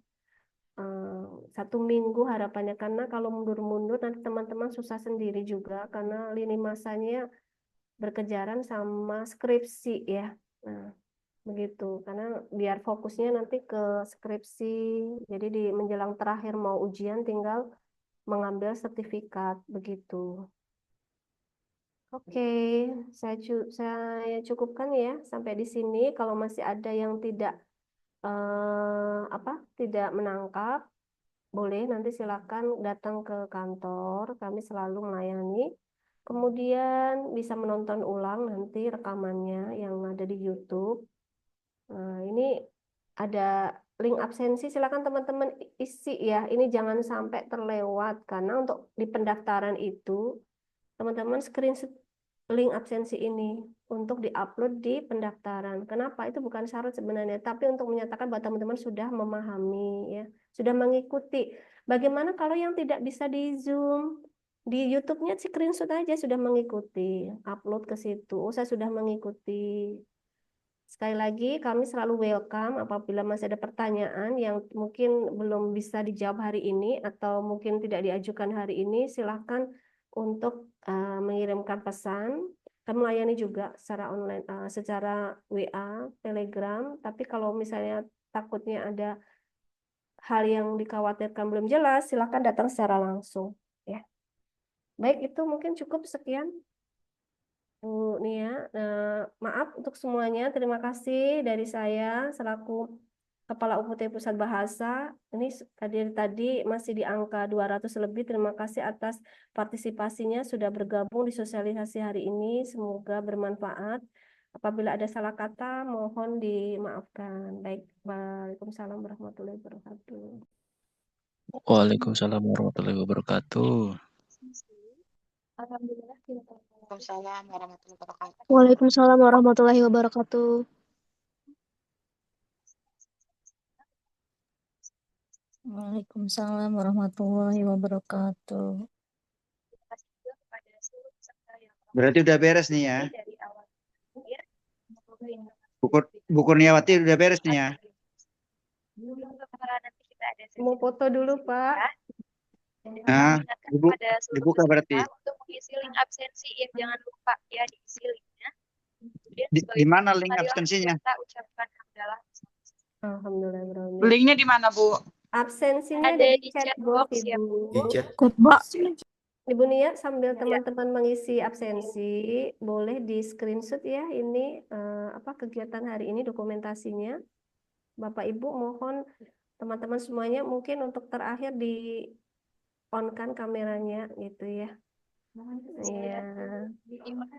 Eh, 1 minggu harapannya karena kalau mundur-mundur nanti teman-teman susah sendiri juga karena lini masanya berkejaran sama skripsi ya. Nah, begitu. Karena biar fokusnya nanti ke skripsi. Jadi di menjelang terakhir mau ujian tinggal mengambil sertifikat begitu. Oke, saya cukupkan ya sampai di sini. Kalau masih ada yang tidak tidak menangkap, boleh nanti silakan datang ke kantor. Kami selalu melayani. Kemudian bisa menonton ulang nanti rekamannya yang ada di YouTube. Nah, ini ada link absensi, silakan teman-teman isi ya. Ini jangan sampai terlewat karena untuk di pendaftaran itu teman-teman screenshot link absensi ini untuk diupload di pendaftaran. Kenapa? Itu bukan syarat sebenarnya, tapi untuk menyatakan bahwa teman-teman sudah memahami ya, sudah mengikuti. Bagaimana kalau yang tidak bisa di Zoom? Di YouTube-nya screenshot aja sudah mengikuti, upload ke situ. Oh, saya sudah mengikuti. Sekali lagi, kami selalu welcome apabila masih ada pertanyaan yang mungkin belum bisa dijawab hari ini atau mungkin tidak diajukan hari ini, silahkan untuk mengirimkan pesan. Kami melayani juga secara online, secara WA, Telegram. Tapi kalau misalnya takutnya ada hal yang dikhawatirkan belum jelas, silahkan datang secara langsung. Ya, baik itu mungkin cukup sekian. Bu Nia, maaf untuk semuanya. Terima kasih dari saya selaku Kepala UPT Pusat Bahasa. Ini tadi masih di angka 200 lebih. Terima kasih atas partisipasinya sudah bergabung di sosialisasi hari ini. Semoga bermanfaat. Apabila ada salah kata, mohon dimaafkan. Baik, Waalaikumsalam warahmatullahi wabarakatuh. Waalaikumsalam warahmatullahi wabarakatuh. Alhamdulillah kita Waalaikumsalam warahmatullahi wabarakatuh. Waalaikumsalam warahmatullahi wabarakatuh. Waalaikumsalam warahmatullahi wabarakatuh. terima kasih juga kepada seluruh peserta yang Berarti udah beres nih ya. dari awal sampai akhir. Semoga informasi Buku Niawati udah beres nih ya. nanti kita ada sesi Mau foto dulu, Pak. dan Nah, mengingatkan Ibu, kepada seluruh dibuka berarti. peserta untuk mengisi link absensi ya, jangan lupa ya diisi linknya. Kemudian Di sebagai mana link marilah absensinya? kita ucapkan hamdalah. Alhamdulillah. Linknya di mana, Bu? Absensinya Ada ada di di chat chat box, box ya. Ibu. Di chat. Ibu Nia, sambil teman-teman mengisi absensi, boleh di screenshot ya ini kegiatan hari ini dokumentasinya. Bapak Ibu mohon teman-teman semuanya mungkin untuk terakhir di on-kan kameranya gitu ya. Iya.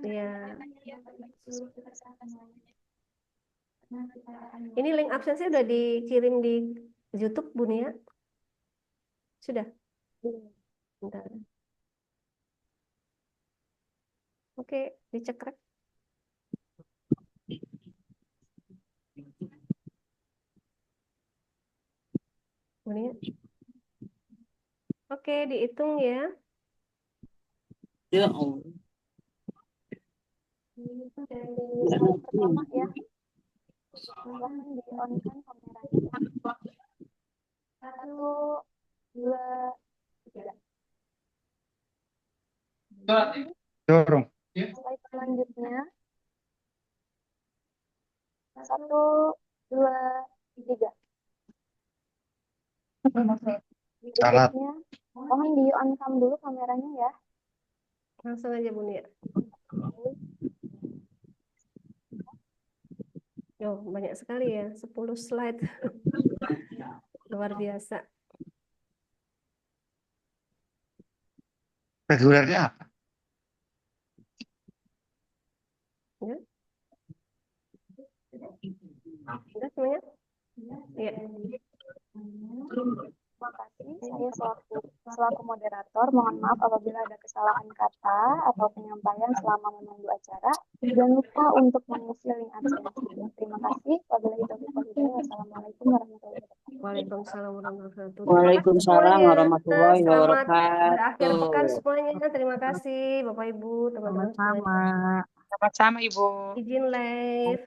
Iya. Ini link absensi udah dikirim di YouTube, Bu Nia? Sudah? Bentar. Oke, dicek rek. Bu Nia. Oke, dihitung ya. Ya Allah. Dari pertama ya. Silahkan di on kan kameranya. 1, 2, 3. Dorong. Slide selanjutnya. 1, 2, 3. Salat. Berikutnya Mohon di on cam dulu kameranya ya. Langsung aja Bun ya. Oh, banyak sekali ya, 10 slide. Luar biasa. Regulernya apa? Ya. Udah semuanya? Iya. Terima kasih. Saya selaku moderator, mohon maaf apabila ada kesalahan kata atau penyampaian selama memandu acara. Jangan lupa untuk mengisi link absensi. Terima kasih. Wabillahi taufiq wal hidayah. Wassalamualaikum warahmatullahi wabarakatuh. Waalaikumsalam warahmatullahi wabarakatuh. Terima kasih Waalaikumsalam semuanya. warahmatullahi Selamat berakhir pekan wabarakatuh. semuanya. Terima kasih Bapak Ibu, teman-teman Sama-sama. semuanya. Sama-sama, Ibu. Izin live.